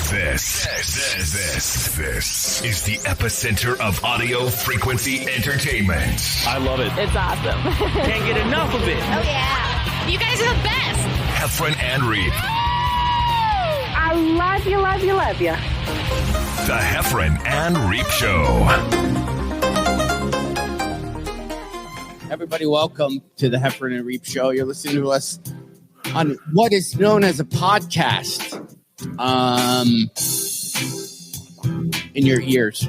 This is the epicenter of audio frequency entertainment. I love it. It's awesome. Can't get enough of it. Oh, yeah. You guys are the best. Heffron and Reep. I love you, love you, love you. The Heffron and Reep Show. Everybody, welcome to the Heffron and Reep Show. You're listening to us on what is known as a podcast. In your ears,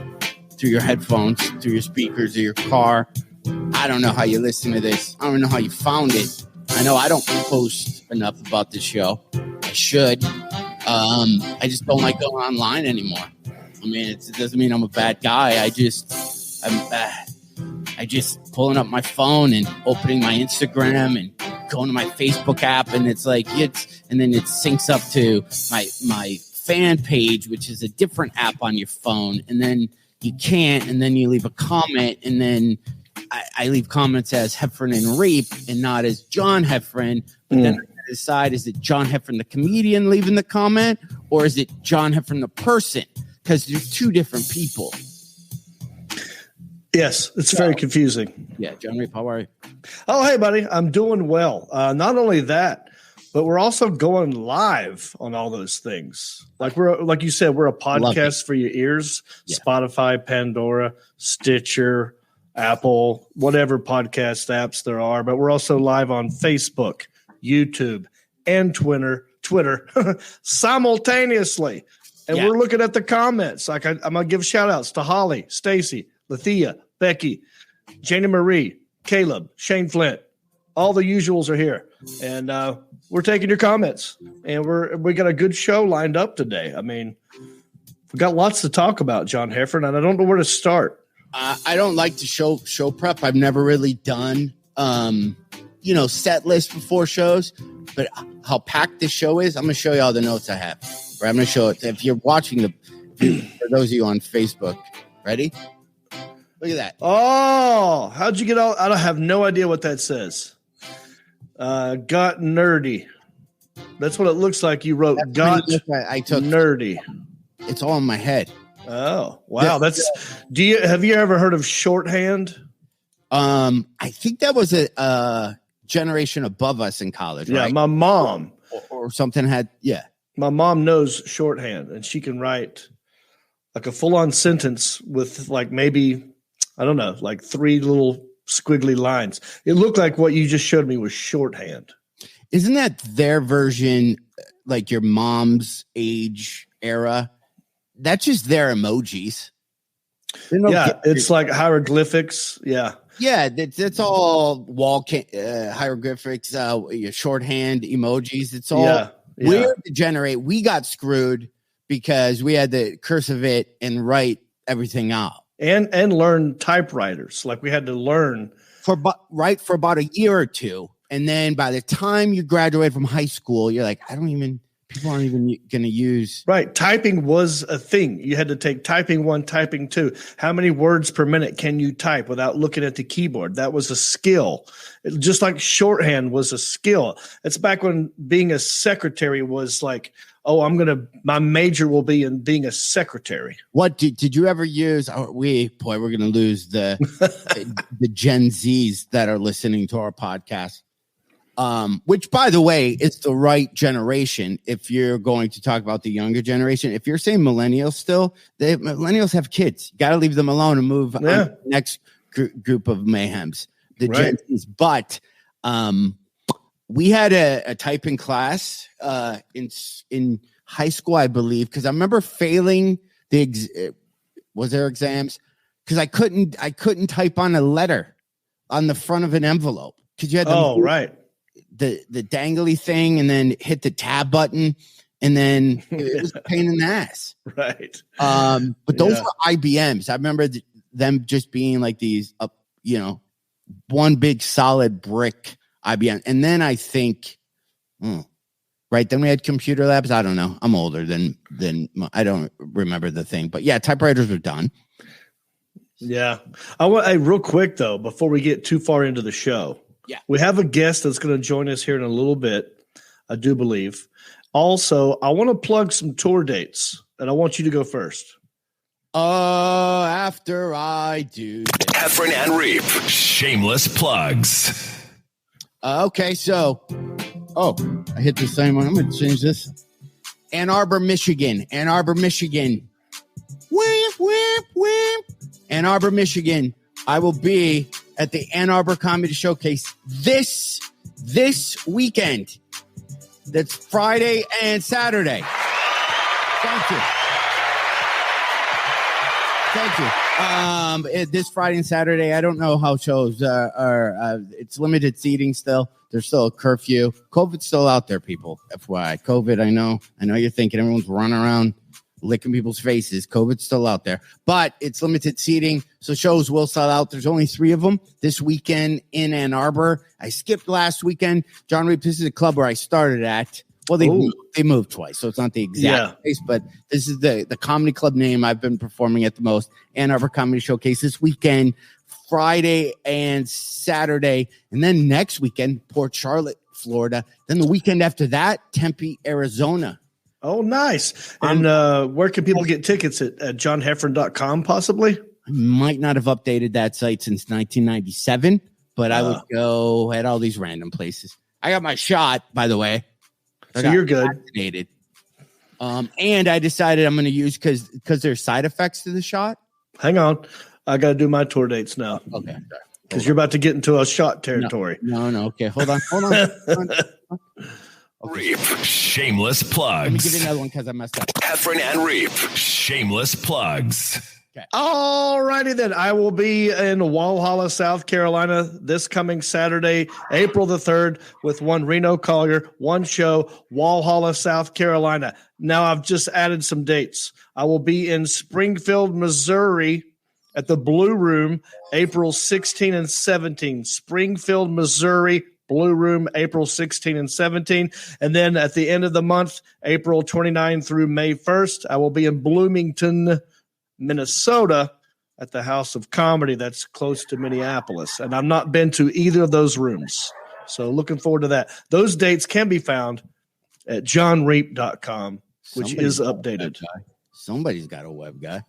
through your headphones, through your speakers, or your car. I don't know how you listen to this. I don't know how you found it. I know I don't post enough about this show. I should. I just don't like going online anymore. I mean, it doesn't mean I'm a bad guy. I just pulling up my phone and opening my Instagram and going to my Facebook app, and it's like and then it syncs up to my fan page, which is a different app on your phone, and then you can't, and then you leave a comment, and then I leave comments as Heffron and Reep and not as John Heffron, but then I gotta decide, is it John Heffron the comedian leaving the comment, or is it John Heffron the person? Because there's two different people. Yes, it's very confusing. Yeah, Jon Reep, how are you? Oh, hey, buddy. I'm doing well. Not only that, but we're also going live on all those things. Like you said, we're a podcast for your ears. Yeah. Spotify, Pandora, Stitcher, Apple, whatever podcast apps there are. But we're also live on Facebook, YouTube, and Twitter simultaneously. And we're looking at the comments. Like I'm gonna give shout outs to Holly, Stacy, Lethea, Becky, Janie Marie, Caleb, Shane Flint. All the usuals are here. And we're taking your comments. And we got a good show lined up today. I mean, we got lots to talk about, John Heffron, and I don't know where to start. I don't like to show prep. I've never really done set list before shows, but how packed this show is, I'm going to show you all the notes I have. Right? I'm going to show it. If you're watching for those of you on Facebook, ready? Look at that. Oh, how'd you get all? I have no idea what that says. Got nerdy. That's what it looks like. You wrote got I took nerdy. It's all in my head. Oh, wow. Have you ever heard of shorthand? I think that was a generation above us in college, right? Yeah, my mom or something had, My mom knows shorthand, and she can write like a full-on sentence with like maybe, I don't know, like 3 little squiggly lines. It looked like what you just showed me was shorthand. Isn't that their version, like your mom's age era? That's just their emojis. It's like hieroglyphics. Yeah. Yeah, that's all hieroglyphics, your shorthand emojis. It's all weird to generate. We got screwed because we had to cursive it and write everything out. And learn typewriters. Like we had to learn for about a year or two. And then by the time you graduate from high school, you're like, people aren't even going to use. Right. Typing was a thing. You had to take typing 1, typing 2. How many words per minute can you type without looking at the keyboard? That was a skill. Just like shorthand was a skill. It's back when being a secretary was like, my major will be in being a secretary. What did you ever use? We're going to lose the Gen Zs that are listening to our podcast. Which, by the way, is the right generation. If you're going to talk about the younger generation, if you're saying millennials still, millennials have kids. You got to leave them alone and move on to the next group of mayhems, the Gen Zs. But we had a typing class in high school, I believe, because I remember failing was there exams? Because I couldn't type on a letter on the front of an envelope because you had the dangly thing and then hit the tab button, and then it was a pain in the ass. Right. But those were IBMs. I remember them just being like these, one big solid brick IBM. And then I think, then we had computer labs. I don't know. I'm older than I don't remember the thing. But yeah, typewriters were done. Yeah. Real quick, though, before we get too far into the show. Yeah. We have a guest that's going to join us here in a little bit, I do believe. Also, I want to plug some tour dates and I want you to go first. After I do this. Heffron and Reep. Shameless plugs. Okay, so, I hit the same one. I'm going to change this. Ann Arbor, Michigan. Ann Arbor, Michigan. Whip, whip, whip. Ann Arbor, Michigan. I will be at the Ann Arbor Comedy Showcase this weekend. That's Friday and Saturday. Thank you. This Friday and Saturday, I don't know how shows are. It's limited seating still. There's still a curfew. COVID's still out there, people. FYI, COVID. I know you're thinking everyone's running around licking people's faces. COVID's still out there, but it's limited seating, so shows will sell out. There's only 3 of them this weekend in Ann Arbor. I skipped last weekend. Jon Reep, this is a club where I started at. Well, they moved twice, so it's not the exact place, but this is the comedy club name I've been performing at the most. Ann Arbor Comedy Showcase this weekend, Friday and Saturday, and then next weekend, Port Charlotte, Florida. Then the weekend after that, Tempe, Arizona. Oh, nice. And where can people get tickets at johnheffron.com possibly? I might not have updated that site since 1997, but I would go at all these random places. I got my shot, by the way. So you're good. Vaccinated. And I decided I'm going to use because there's side effects to the shot. Hang on. I got to do my tour dates now. Okay. Because you're about to get into a shot territory. No. Okay. Hold on. Okay. Reep. Shameless plugs. Let me give you another one because I messed up. Heffron and Reep. Shameless plugs. Okay. All righty then. I will be in Walhalla, South Carolina this coming Saturday, April the 3rd, with one Reno Collier, one show, Walhalla, South Carolina. Now I've just added some dates. I will be in Springfield, Missouri at the Blue Room, April 16 and 17. Springfield, Missouri, Blue Room, April 16 and 17. And then at the end of the month, April 29 through May 1st, I will be in Bloomington, Minnesota at the House of Comedy. That's close to Minneapolis. And I've not been to either of those rooms. So looking forward to that. Those dates can be found at johnreep.com, which is updated. Somebody's got a web guy.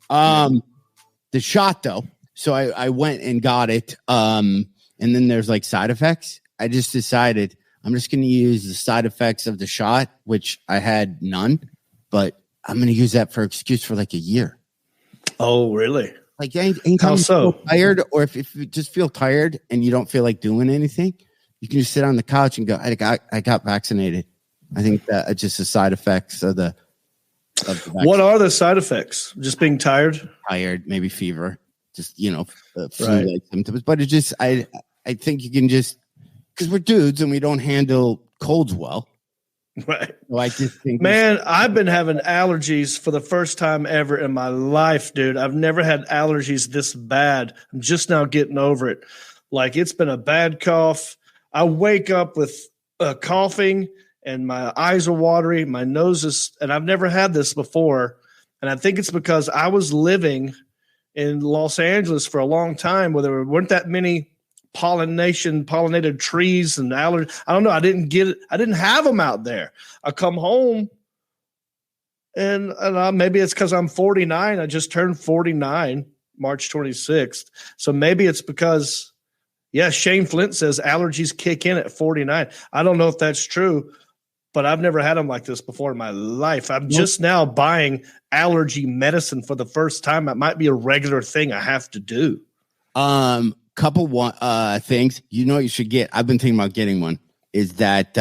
The shot, though. So I went and got it. And then there's like side effects. I just decided I'm just going to use the side effects of the shot, which I had none, but I'm going to use that for excuse for like a year. Oh, really? Like anytime you feel tired, or if you just feel tired and you don't feel like doing anything, you can just sit on the couch and go, I got vaccinated. I think that it's just the side effects of the vaccine. What are the side effects? Just being tired? Tired, maybe fever, just, flu-like symptoms. But it just, I think you can just, because we're dudes and we don't handle colds well. Right. So I just think, man, I've been having allergies for the first time ever in my life, dude. I've never had allergies this bad. I'm just now getting over it. Like, it's been a bad cough. I wake up with coughing and my eyes are watery. My nose is, and I've never had this before. And I think it's because I was living in Los Angeles for a long time where there weren't that many pollinated trees and allergies. I don't know. I didn't have them out there. I come home and maybe it's because I'm 49. I just turned 49 March 26th. So maybe it's because, Shane Flint says allergies kick in at 49. I don't know if that's true, but I've never had them like this before in my life. I'm just now buying allergy medicine for the first time. That might be a regular thing I have to do. Couple things you should get. I've been thinking about getting one. Is that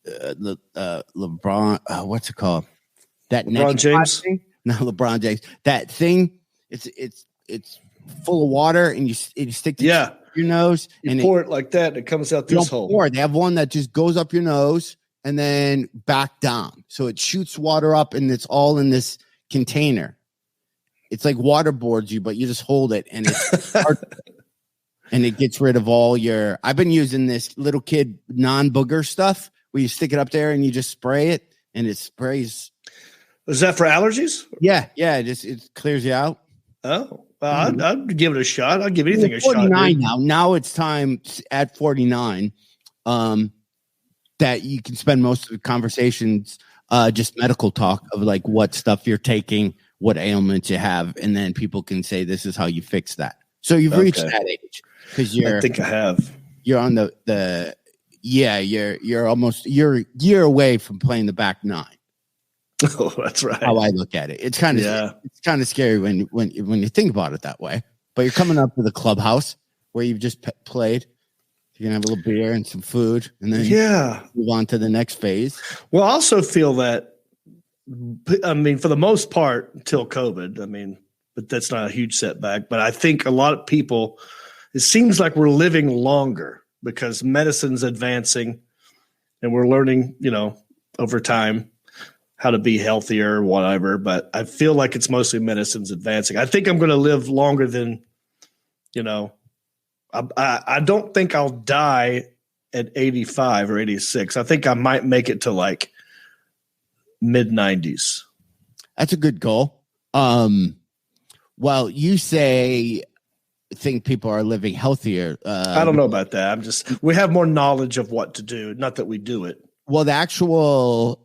LeBron? What's it called? That LeBron James? Thing? No, LeBron James. That thing. It's full of water, and you stick your nose. You pour it like that, and it comes out this hole. They have one that just goes up your nose and then back down, so it shoots water up, and it's all in this container. It's like waterboards you, but you just hold it, and it's hard. And it gets rid of all your. I've been using this little kid non-booger stuff where you stick it up there and you just spray it, and it sprays. Is that for allergies? Yeah. It clears you out. Oh, well, I'd give it a shot. I'd give anything a shot. 49 now. Now it's time at 49 that you can spend most of the conversations just medical talk of like what stuff you're taking, what ailments you have, and then people can say this is how you fix that. So you've reached that age because I think I have. You're on you're almost a year away from playing the back nine. Oh, that's right. How I look at it, it's kind of scary when you think about it that way. But you're coming up to the clubhouse where you've just played. You're gonna have a little beer and some food, and then move on to the next phase. Well, I also feel that. I mean, for the most part, until COVID. I mean, but that's not a huge setback. But I think a lot of people. It seems like we're living longer because medicine's advancing, and we're learning, over time how to be healthier or whatever. But I feel like it's mostly medicine's advancing. I think I'm going to live longer than, I don't think I'll die at 85 or 86. I think I might make it to like mid 90s. That's a good goal. Well, you think people are living healthier. I don't know about that. We have more knowledge of what to do. Not that we do it. Well, the actual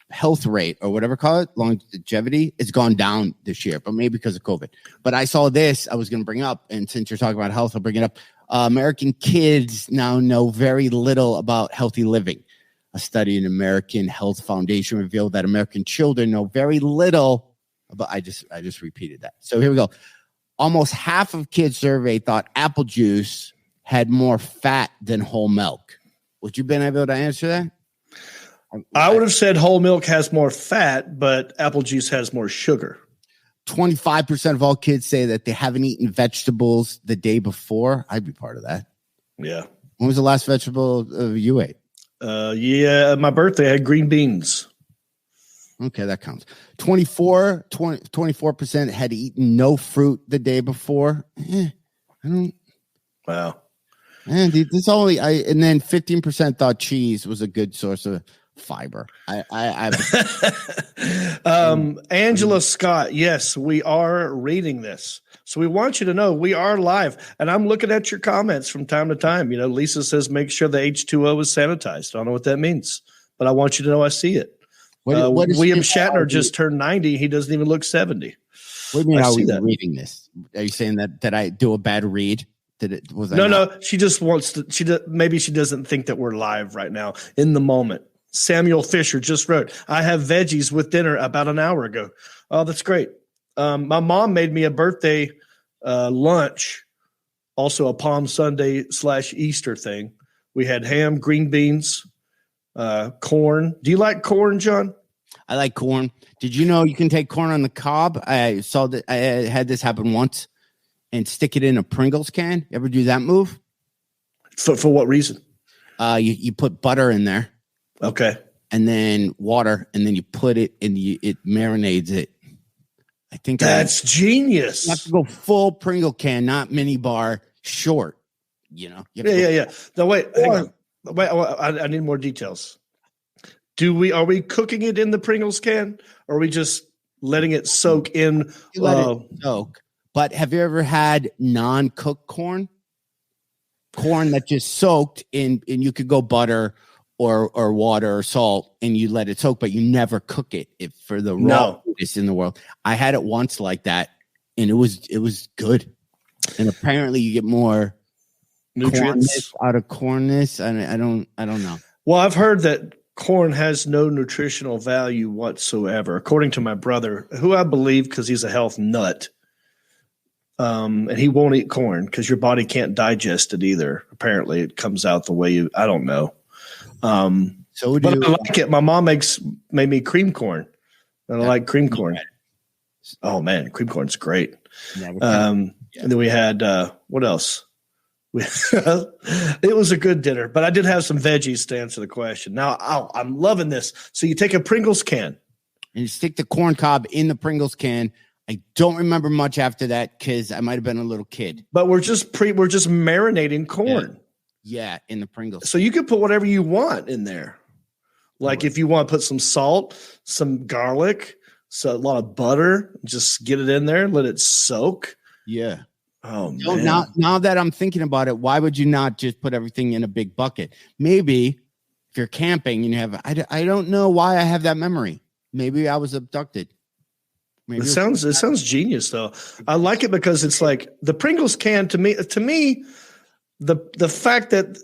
health rate or whatever call it, longevity, it's gone down this year, but maybe because of COVID. But I saw this I was going to bring up, and since you're talking about health, I'll bring it up. American kids now know very little about healthy living. A study in American Health Foundation revealed that American children know very little about. I just repeated that. So here we go. Almost half of kids surveyed thought apple juice had more fat than whole milk. Would you been able to answer that? I would have said whole milk has more fat, but apple juice has more sugar. 25% of all kids say that they haven't eaten vegetables the day before. I'd be part of that. Yeah. When was the last vegetable you ate? My birthday, I had green beans. Okay, that counts. 24% had eaten no fruit the day before. I don't. Wow. And this only and then 15% thought cheese was a good source of fiber. Angela Scott, yes, we are reading this. So we want you to know we are live, and I'm looking at your comments from time to time. Lisa says make sure the H2O is sanitized. I don't know what that means, but I want you to know I see it. William Shatner just turned 90. He doesn't even look 70. What do you mean? Are we reading this? Are you saying that I do a bad read? No. She just wants to. Maybe she doesn't think that we're live right now in the moment. Samuel Fisher just wrote, "I have veggies with dinner about an hour ago." Oh, that's great. My mom made me a birthday lunch, also a Palm Sunday / Easter thing. We had ham, green beans. Corn. Do you like corn, John? I like corn. Did you know you can take corn on the cob? I saw that. I had this happen once, and stick it in a Pringles can. You ever do that move? For what reason? You put butter in there, okay, and then water, and then you put it and it marinades it. I think that's genius. You have to go full Pringle can, not mini bar short. Yeah. No, wait, hang on. Wait, I need more details. Are we cooking it in the Pringles can, or are we just letting it soak in? Soak. But have you ever had non-cooked corn? Corn that just soaked in, and you could go butter or water or salt, and you let it soak, but you never cook it for the rawest in the world. I had it once like that, and it was good. And apparently, you get more nutrients out of cornness. I don't know. Well, I've heard that corn has no nutritional value whatsoever, according to my brother, who I believe because he's a health nut. And he won't eat corn because your body can't digest it either. Apparently, it comes out the way I don't know. But I like it. My mom made me cream corn, and I like cream corn. Oh man, cream corn's great. And then we had what else? It was a good dinner, but I did have some veggies to answer the question. Now I'm loving this. So you take a Pringles can and you stick the corn cob in the Pringles can. I don't remember much after that because I might have been a little kid. But we're just marinating corn. Yeah, in the Pringles. So you can put whatever you want in there. Like if you want to put some salt, some garlic, a lot of butter, just get it in there, let it soak. Yeah. Oh so man. Now that I'm thinking about it, why would you not just put everything in a big bucket? Maybe if you're camping and you have, I don't know why I have that memory. Maybe I was abducted. Maybe it sounds genius though. I like it because it's like the Pringles can to me, the fact that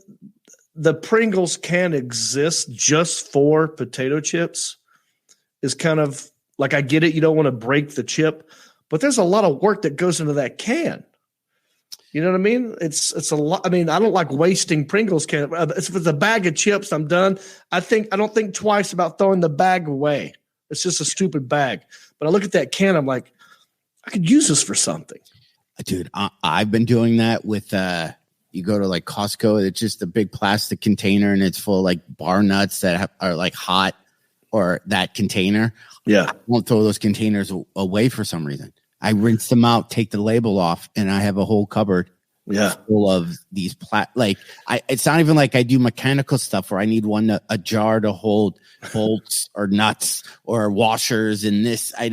the Pringles can exist just for potato chips is kind of like, I get it. You don't want to break the chip, but there's a lot of work that goes into that can. You know what I mean? It's a lot. I mean, I don't like wasting Pringles can. If it's a bag of chips, I'm done. I don't think twice about throwing the bag away. It's just a stupid bag. But I look at that can, I'm like, I could use this for something. Dude, I've been doing that with you go to like Costco, it's just a big plastic container and it's full of like bar nuts that are like hot, or that container. Yeah. I won't throw those containers away for some reason. I rinse them out, take the label off, and I have a whole cupboard full of these it's not even like I do mechanical stuff where I need a jar to hold bolts or nuts or washers and this. I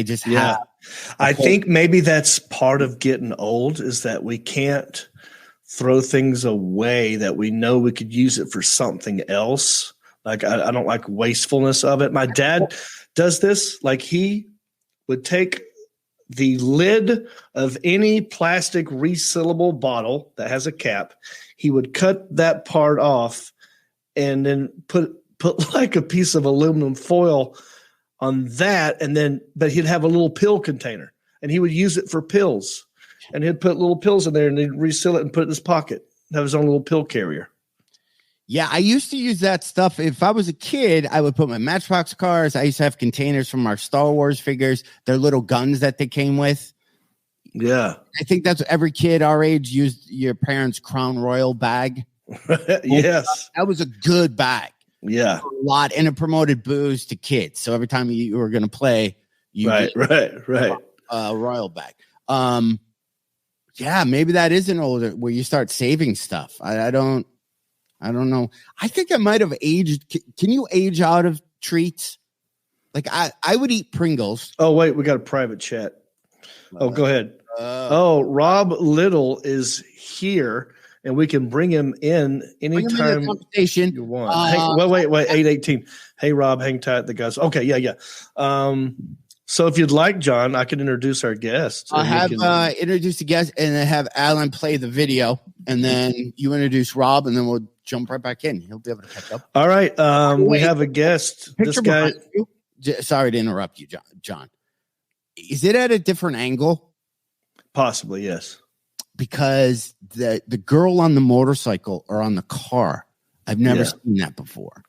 just have. I think maybe that's part of getting old, is that we can't throw things away that we know we could use it for something else. Like I don't like wastefulness of it. My dad does this. Like he would take the lid of any plastic resealable bottle that has a cap. He would cut that part off and then put like a piece of aluminum foil on that. But he'd have a little pill container and he would use it for pills, and he'd put little pills in there and he'd reseal it and put it in his pocket. Have his own little pill carrier. Yeah, I used to use that stuff. If I was a kid, I would put my Matchbox cars. I used to have containers from our Star Wars figures. They're little guns that they came with. Yeah. I think that's what every kid our age used, your parents' Crown Royal bag. Yes. That was a good bag. Yeah. A lot. And it promoted booze to kids. So every time you were going to play, you right. Royal bag. Yeah, maybe that is an older where you start saving stuff. I don't know. I think I might have aged. Can you age out of treats? Like I would eat Pringles. Oh, wait, we got a private chat. Oh, go ahead. Rob Little is here, and we can bring him in anytime you want. Wait, 818. Hey, Rob, hang tight. The guys. Okay, yeah. So if you'd like, John, I can introduce our guest. I'll have introduce the guest and then have Alan play the video, and then you introduce Rob, and then we'll jump right back in. He'll be able to catch up. All right. We have a guest. This guy. Sorry to interrupt you, John. Is it at a different angle? Possibly, yes. Because the girl on the motorcycle or on the car, I've never seen that before.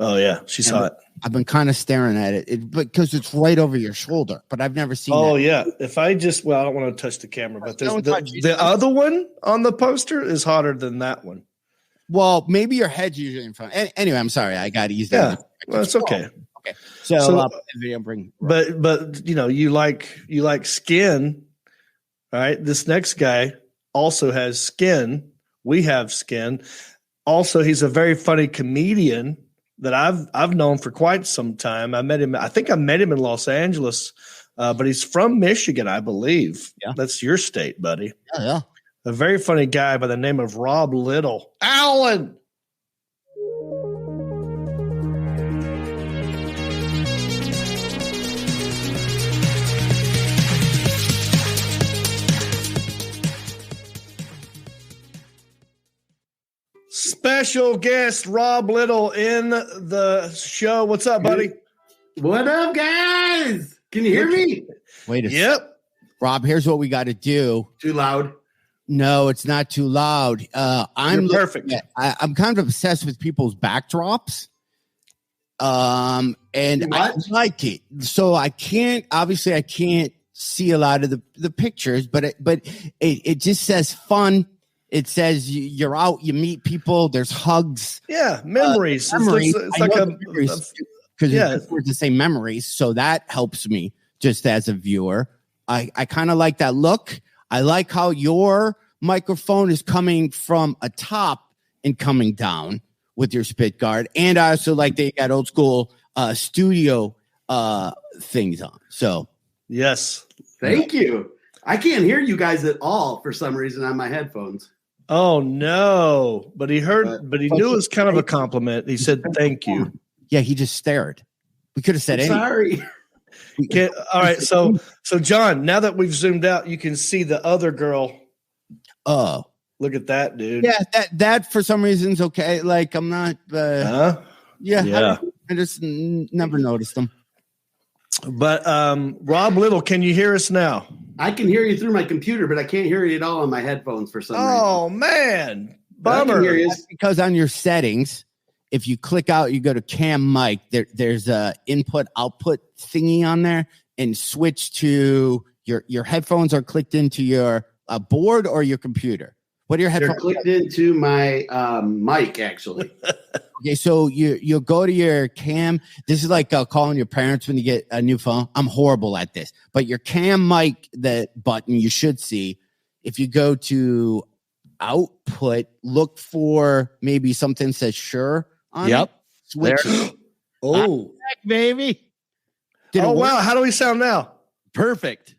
Oh, yeah. She saw it. I've been kind of staring at it because it's right over your shoulder, but I've never seen that. Yeah. If I just, I don't want to touch the camera, but the other one on the poster is hotter than that one. Well, maybe your head's usually in front. Anyway, I'm sorry. I got to use that. Yeah. Well, it's okay. Okay. So video bring. But you like skin, all right? This next guy also has skin. We have skin. Also, he's a very funny comedian that I've known for quite some time. I met him. I think I met him in Los Angeles, but he's from Michigan, I believe. Yeah, that's your state, buddy. Yeah. A very funny guy by the name of Rob Little. Alan. Special guest Rob Little in the show. What's up, buddy? What up, guys? Can you hear me? Wait a second. Rob, here's what we got to do. Too loud? No, it's not too loud. I'm perfect. I'm kind of obsessed with people's backdrops. And I like it. So I can't see a lot of the pictures, but it just says fun. It says you're out, you meet people, there's hugs. Yeah, memories. It's like because it's the same memories. So that helps me just as a viewer. I kind of like that look. I like how your microphone is coming from a top and coming down with your spit guard. And I also like they got old school studio things on. So yes. Thank you. I can't hear you guys at all for some reason on my headphones. Oh no! But he heard, but he knew it was kind of a compliment. He said, "Thank you." Yeah, he just stared. We could have said anything. Sorry. All right, so John, now that we've zoomed out, you can see the other girl. Oh, look at that, dude. Yeah, that for some reason's okay. Like I'm not. Yeah. I just never noticed them. But Rob Little, can you hear us now? I can hear you through my computer, but I can't hear you at all on my headphones for some reason. Oh man, bummer. That's because on your settings, if you click out, you go to cam mic. There's a input output thingy on there, and switch to your headphones are clicked into your board or your computer. What are your headphones? They're clicked into my mic, actually. Okay, so you'll go to your cam. This is like calling your parents when you get a new phone. I'm horrible at this, but your cam mic, the button you should see. If you go to output, look for maybe something that says sure on it. Switch. Oh, baby. Wow. How do we sound now? Perfect.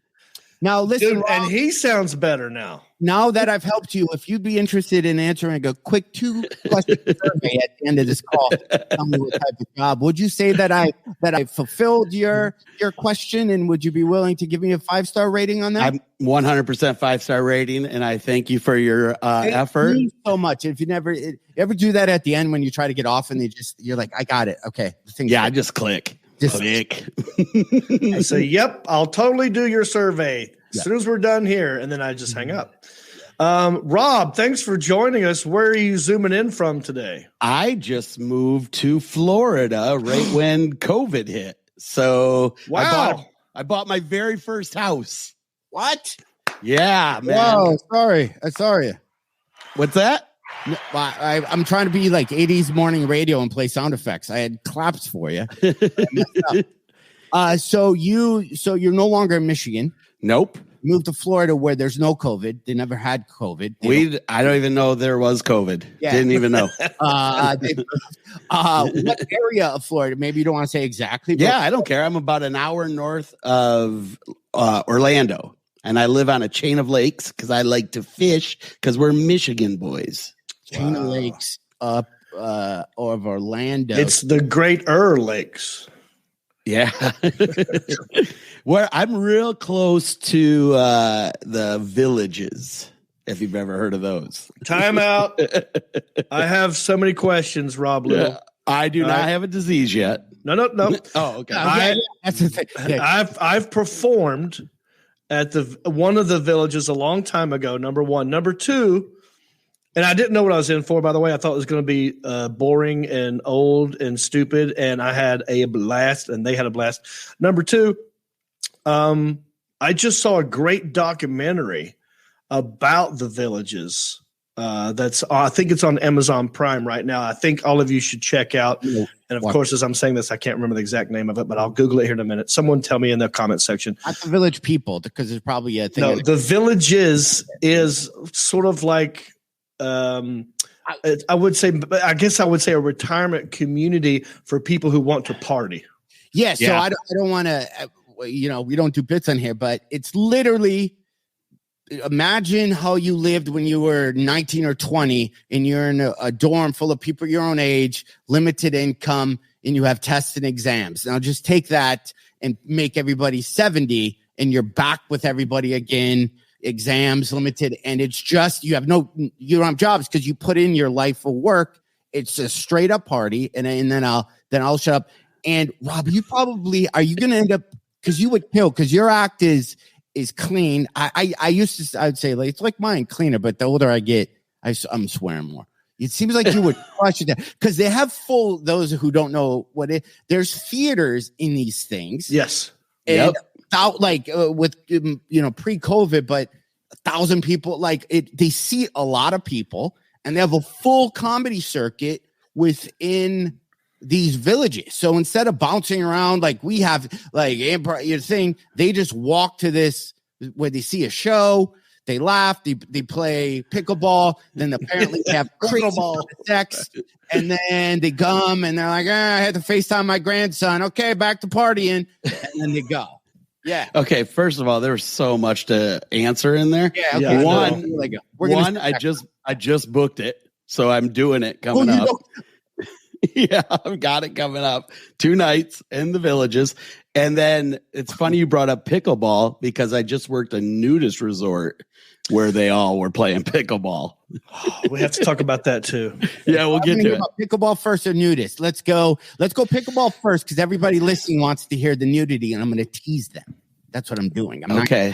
Now listen, dude, and he sounds better now. Now that I've helped you, if you'd be interested in answering a quick 2-question survey at the end of this call, tell me what type of job. Would you say that I fulfilled your question, and would you be willing to give me a 5-star rating on that? I'm 100% 5-star rating, and I thank you for your effort. Thank you so much. If you ever do that at the end when you try to get off, and you're like, I got it. Okay. I just click. Click. I say, yep, I'll totally do your survey as soon as we're done here, and then I just hang up. Rob, thanks for joining us. Where are you zooming in from today? I just moved to Florida right when COVID hit. So wow. I bought my very first house. What? Yeah, man. Whoa, sorry. What's that? No, I'm trying to be like 80s morning radio and play sound effects. I had claps for you. So you're no longer in Michigan. Nope. Moved to Florida where there's no COVID. They never had COVID. I don't even know there was COVID. Yeah. Didn't even know. What area of Florida? Maybe you don't want to say exactly. Yeah, I don't care. I'm about an hour north of Orlando, and I live on a chain of lakes because I like to fish because we're Michigan boys. Chain of lakes up of Orlando. It's the Greater Lakes. Yeah. Where I'm real close to the Villages, if you've ever heard of those. Time out. I have so many questions, Rob Little. I do not have a disease yet. No. Oh, okay. That's the thing. I've performed at one of the Villages a long time ago, number one. Number two, and I didn't know what I was in for, by the way. I thought it was going to be boring and old and stupid, and I had a blast, and they had a blast. Number two, I just saw a great documentary about the Villages. I think it's on Amazon Prime right now. I think all of you should check out. And of course, as I'm saying this, I can't remember the exact name of it, but I'll Google it here in a minute. Someone tell me in the comment section. Not the Village People, because there's probably a thing. No, the Villages is sort of like, I would say a retirement community for people who want to party. Yeah. So I don't want to, we don't do bits on here, but it's literally, imagine how you lived when you were 19 or 20 and you're in a dorm full of people your own age, limited income, and you have tests and exams. Now just take that and make everybody 70 and you're back with everybody again, exams, limited. And it's just, you don't have jobs because you put in your life of work. It's a straight up party. And then I'll shut up. And Rob, are you going to end up, because you would kill, because your act is clean. I'd say like it's like mine, cleaner, but the older I get, I'm swearing more. It seems like you would crush it because they have those who don't know there's theaters in these things. Yes. And with pre-COVID, but 1,000 people, they seat a lot of people and they have a full comedy circuit within these villages. So instead of bouncing around like we have your thing, they just walk to this where they see a show, they laugh, they play pickleball, then apparently they have crazy sex, and then they come and they're like, I had to FaceTime my grandson. Okay, back to partying, and then they go. Yeah. Okay. First of all, there was so much to answer in there. Yeah. Okay. One, I just booked it, so I'm doing it coming up. Yeah, I've got it coming up. 2 nights in the Villages. And then it's funny you brought up pickleball because I just worked a nudist resort where they all were playing pickleball. We have to talk about that too. Yeah, we'll get to it. Pickleball first or nudist? Let's go pickleball first because everybody listening wants to hear the nudity and I'm going to tease them. That's what I'm doing. I'm okay.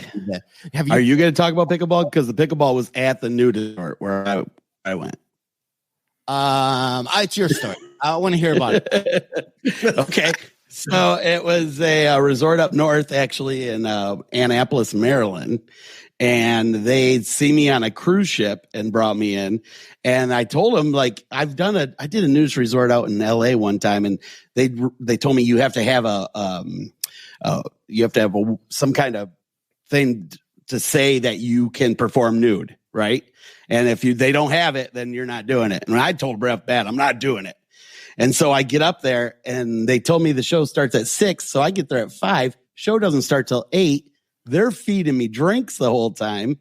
Are you going to talk about pickleball? Because the pickleball was at the nudist resort where I went. It's your story. I want to hear about it. Okay. So it was a resort up north, actually, in Annapolis, Maryland. And they see me on a cruise ship and brought me in. And I told them, like, I did a news resort out in LA one time. And they told me you have to have some kind of thing to say that you can perform nude. Right. And if they don't have it, then you're not doing it. And I told Brett Bad, I'm not doing it. And so I get up there and they told me the show starts at 6. So I get there at 5. Show doesn't start till 8. They're feeding me drinks the whole time.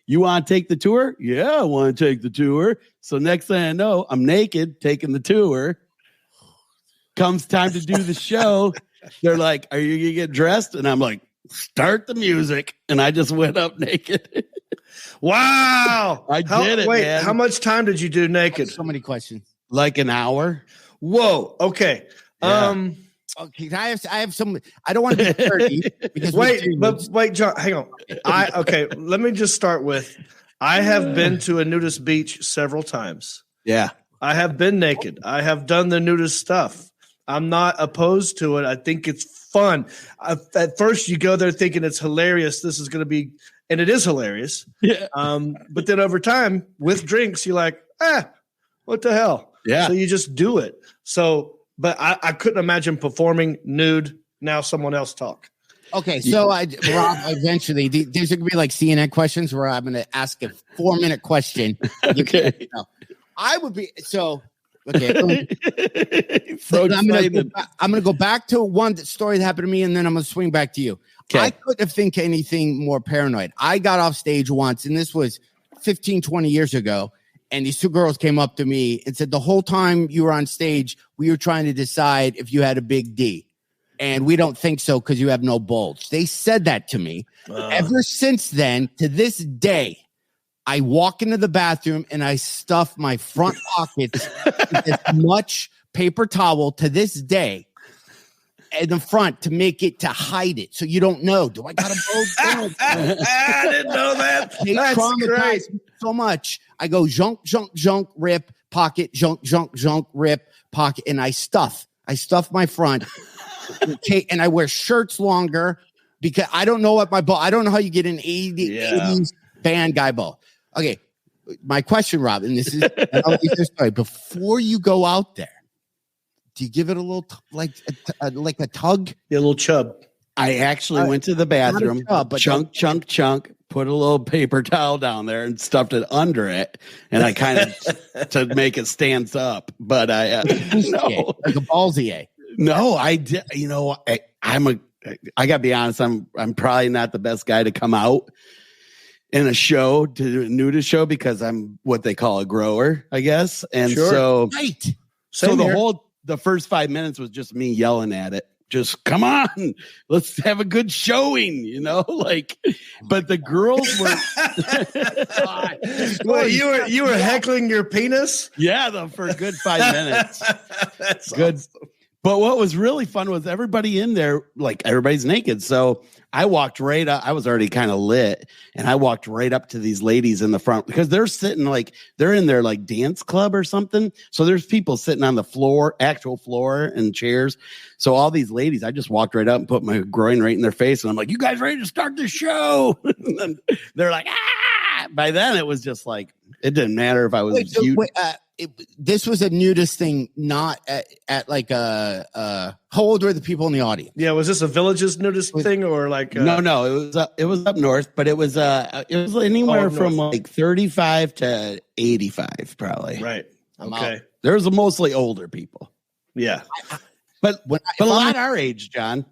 You want to take the tour? Yeah, I want to take the tour. So next thing I know, I'm naked taking the tour. Comes time to do the show. They're like, are you going to get dressed? And I'm like, start the music. And I just went up naked. Wow. I did it, wait, man. How much time did you do naked? So many questions. Like an hour. Whoa. Okay. Yeah. Okay. I have some. I don't want to be 30 because wait, John. Hang on. Let me just start with. I have been to a nudist beach several times. Yeah. I have been naked. I have done the nudist stuff. I'm not opposed to it. I think it's fun. At first, you go there thinking it's hilarious. This is going to be, and it is hilarious. Yeah. But then over time, with drinks, you're like, what the hell? Yeah. So you just do it. So, but I couldn't imagine performing nude. Now someone else talk. Okay, so Rob, eventually there's going to be like CNN questions where I'm going to ask a 4-minute question. Okay. I would be so. Okay, I'm going to go back to one story that happened to me, and then I'm going to swing back to you. Okay. I couldn't think anything more paranoid. I got off stage once, and this was 15, 20 years ago. And these 2 girls came up to me and said, the whole time you were on stage, we were trying to decide if you had a big D. And we don't think so because you have no bulge. They said that to me. Ever since then, to this day, I walk into the bathroom and I stuff my front pockets with as much paper towel to this day in the front to make it to hide it. So you don't know. Do I got a bulge? I didn't know that. They traumatized me so much. I go junk, junk, junk, rip, pocket, junk, junk, junk, rip, pocket, and I stuff my front. Okay, and I wear shirts longer because I don't know what my ball. I don't know how you get an 80s band guy ball. Okay, my question, Rob, and this is story. Before you go out there, do you give it a little like a tug? Yeah, a little chub. I actually went to the bathroom, chunk, put a little paper towel down there and stuffed it under it. And I kind of to make it stand up. But I no. Like a ballsy. No, I did. You know, I gotta be honest, I'm probably not the best guy to come out in a show, to do a nudist show, because I'm what they call a grower, I guess. And so the first 5 minutes was just me yelling at it. Just come on, let's have a good showing, you know, like, but the girls were, well, you were heckling your penis. Yeah. For a good 5 minutes. That's good. Awesome. But what was really fun was everybody in there, like everybody's naked. So I walked right up. I was already kind of lit, and I walked right up to these ladies in the front because they're sitting like they're in their like dance club or something. So there's people sitting on the floor, actual floor, and chairs. So all these ladies, I just walked right up and put my groin right in their face, and I'm like, "You guys ready to start the show?" And they're like, "Ah!" By then, it was just like it didn't matter if I was huge. This was a nudist thing, not at like how old were the people in the audience? Yeah, was this a Villages nudist thing or like? No, it was up north, but it was anywhere from like 35 to 85, probably. Right. Okay. There was mostly older people. Yeah, but a lot our age, John.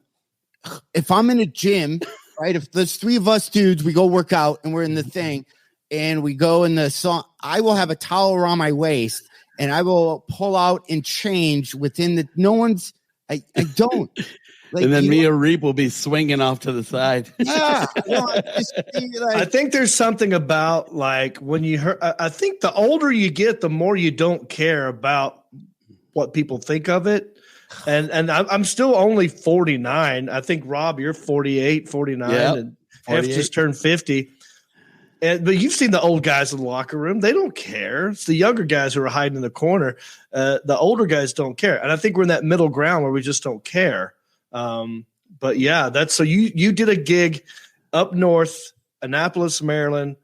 if I'm in a gym, right? If there's 3 of us dudes, we go work out and we're in the thing and we go in the song, I will have a towel around my waist and I will pull out and change within the, no one's, I don't. Like, and then Mia Reep will be swinging off to the side. Yeah. I think there's something about like when you heard, I think the older you get, the more you don't care about what people think of it. And I'm still only 49. I think, Rob, you're 48, 49, and Hef just turned 50. But you've seen the old guys in the locker room. They don't care. It's the younger guys who are hiding in the corner. The older guys don't care. And I think we're in that middle ground where we just don't care. But yeah, that's so you did a gig up north, Annapolis, Maryland,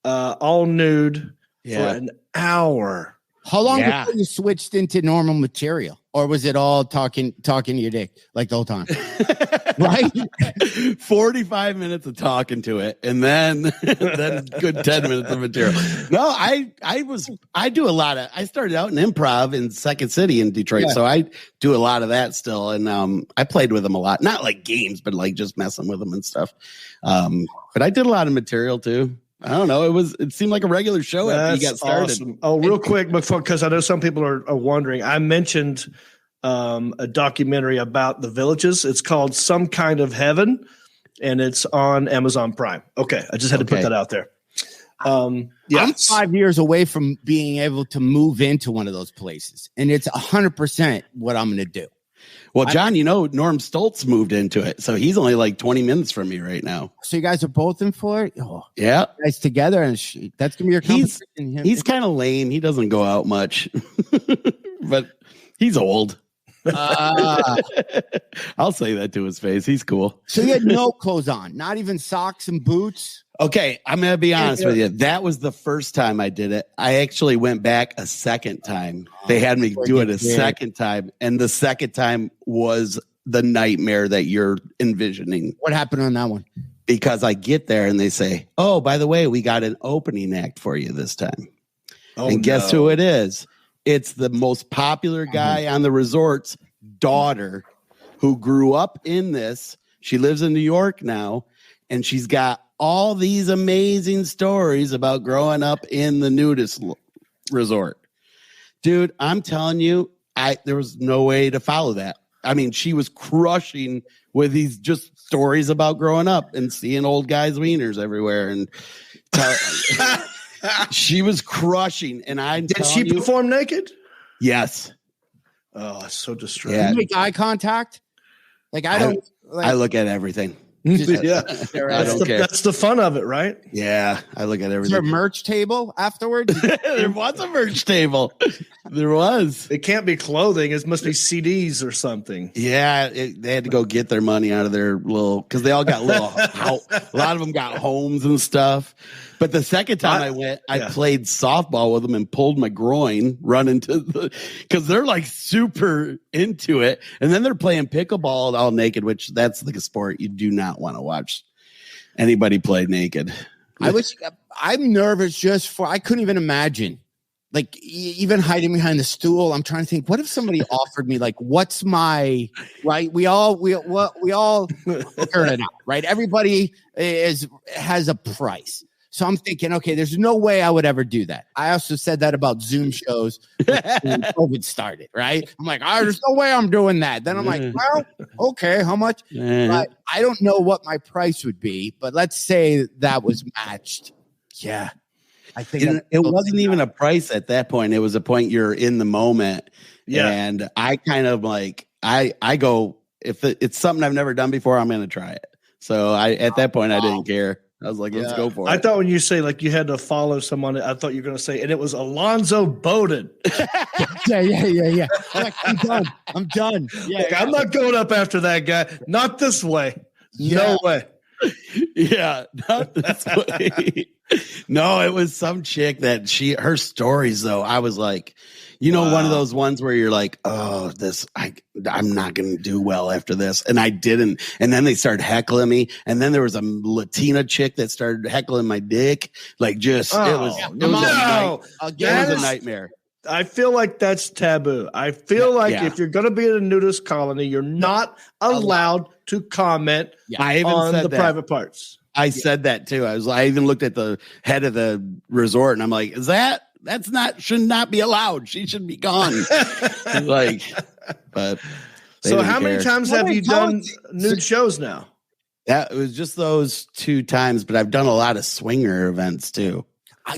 all nude for an hour. How long before you switched into normal material? Or was it all talking to your dick like the whole time? Right? 45 minutes of talking to it, and then good 10 minutes of material. No, I do a lot of, I started out in improv in Second City in Detroit, so I do a lot of that still, and I played with them a lot. Not like games, but like just messing with them and stuff. But I did a lot of material too. I don't know. It seemed like a regular show after you got started. Awesome. Oh, real quick, because I know some people are wondering. I mentioned a documentary about the villages. It's called Some Kind of Heaven, and it's on Amazon Prime. Okay, I just had to put that out there. I'm 5 years away from being able to move into one of those places, and it's 100% what I'm going to do. Well, John, Norm Stoltz moved into it, so he's only like 20 minutes from me right now. So you guys are both in for it? Oh, yeah. You guys together, and that's going to be your competition. He's kind of lame. He doesn't go out much, but he's old. I'll say that to his face. He's cool. So you had no clothes on, not even socks and boots? Okay, I'm going to be honest with you. That was the first time I did it. I actually went back a second time. They had me do it a second time, and the second time was the nightmare that you're envisioning. What happened on that one? Because I get there and they say, oh, by the way, we got an opening act for you this time. And guess who it is? It's the most popular guy on the resort's daughter who grew up in this. She lives in New York now, and she's got all these amazing stories about growing up in the nudist resort. Dude, I'm telling you, there was no way to follow that. I mean, she was crushing with these just stories about growing up and seeing old guys' wieners everywhere. And she was crushing. And did she perform naked? Yes. Oh, so distraught. You make eye contact? Like I look at everything. Yeah, I don't care. That's the fun of it, right? Yeah, I look at everything. Is there a merch table afterwards? There was a merch table. There was. It can't be clothing. It must be CDs or something. Yeah, they had to go get their money out of their little, because they all got little. A lot of them got homes and stuff. But the second time I went, I played softball with them and pulled my groin running because they're like super into it. And then they're playing pickleball all naked, which that's the sport you do not want to watch anybody play naked. I'm nervous I couldn't even imagine. Like even hiding behind the stool, I'm trying to think, what if somebody offered me like, what's my, right? We all figure it out, right? Everybody has a price. So I'm thinking, okay, there's no way I would ever do that. I also said that about Zoom shows when COVID started, right? I'm like, there's no way I'm doing that. Then I'm like, well, okay, how much? But I don't know what my price would be, but let's say that was matched. Yeah. I think it wasn't even a price at that point. It was a point you're in the moment. Yeah. And I kind of like, I go, if it's something I've never done before, I'm going to try it. So at that point, I didn't care. I was like, let's go for it. I thought when you say like you had to follow someone, I thought you were going to say, and it was Alonzo Bowden. Yeah. I'm done. Yeah, like, I'm not going up after that guy. Not this way. Yeah. No way. Yeah, not this way. No, it was some chick that her stories though. I was like, one of those ones where you're like, oh, I'm not going to do well after this. And I didn't. And then they started heckling me. And then there was a Latina chick that started heckling my dick. Like it was a nightmare. I feel like that's taboo. I feel like if you're going to be in a nudist colony, you're not allowed to comment on the private parts. I said that too. I even looked at the head of the resort and I'm like, should not be allowed. She should be gone. But so how many times have you done nude shows now? That was just those 2 times, but I've done a lot of swinger events too.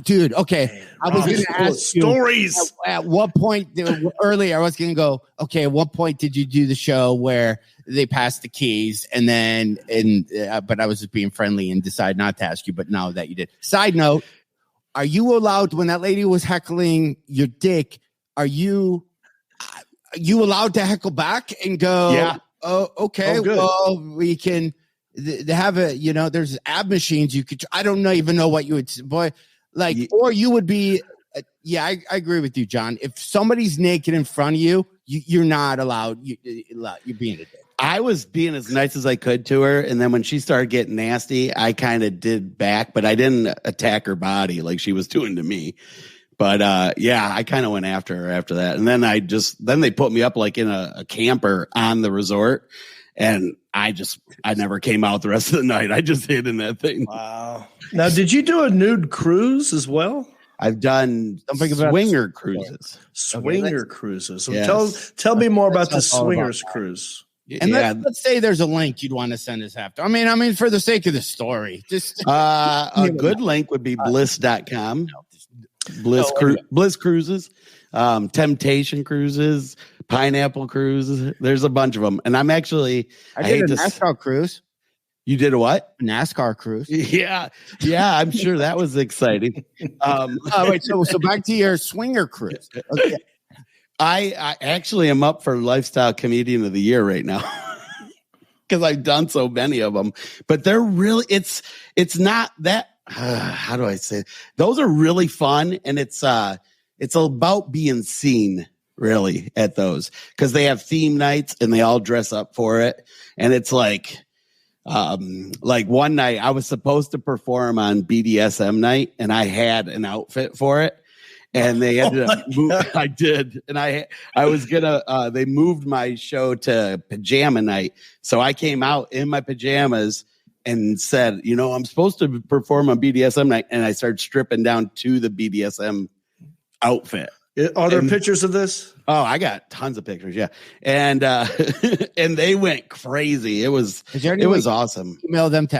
Dude, okay. I was going to ask stories. You, at what point earlier I was going to go, okay, at what point did you do the show where they passed the keys and then, but I was just being friendly and decided not to ask you, but now that you did. Side note, are you allowed, when that lady was heckling your dick, are you allowed to heckle back and go, yeah, oh, okay, well, we can have there's ab machines you could, I don't even know what you would, boy. Like, or you would be, I agree with you, John. If somebody's naked in front of you, you're not allowed. You're being a dick. I was being as nice as I could to her, and then when she started getting nasty, I kind of did back, but I didn't attack her body like she was doing to me. But I kind of went after her after that, and then then they put me up like in a camper on the resort, and I never came out the rest of the night. I just hid in that thing. Wow. Now, did you do a nude cruise as well? I've done swinger cruises. Swinger cruises. So yes. Tell me more about the swingers cruise. And let's say there's a link you'd want to send us after. I mean, for the sake of the story, just a good link would be bliss.com. Bliss Cruises, Temptation Cruises, Pineapple Cruises. There's a bunch of them. And I did a NASCAR cruise. You did a what? NASCAR cruise. Yeah. I'm sure that was exciting. Wait, so back to your swinger cruise. Okay. I actually am up for Lifestyle Comedian of the Year right now because I've done so many of them. But they're really, it's not that. How do I say it? Those are really fun, and it's about being seen really at those because they have theme nights and they all dress up for it, and it's like one night I was supposed to perform on BDSM night, and I had an outfit for it. And they ended up I did. And I was gonna they moved my show to pajama night. So I came out in my pajamas and said, I'm supposed to perform on BDSM night. And I started stripping down to the BDSM outfit. Are there pictures of this? Oh, I got tons of pictures, yeah. And and they went crazy. It was awesome. Email them to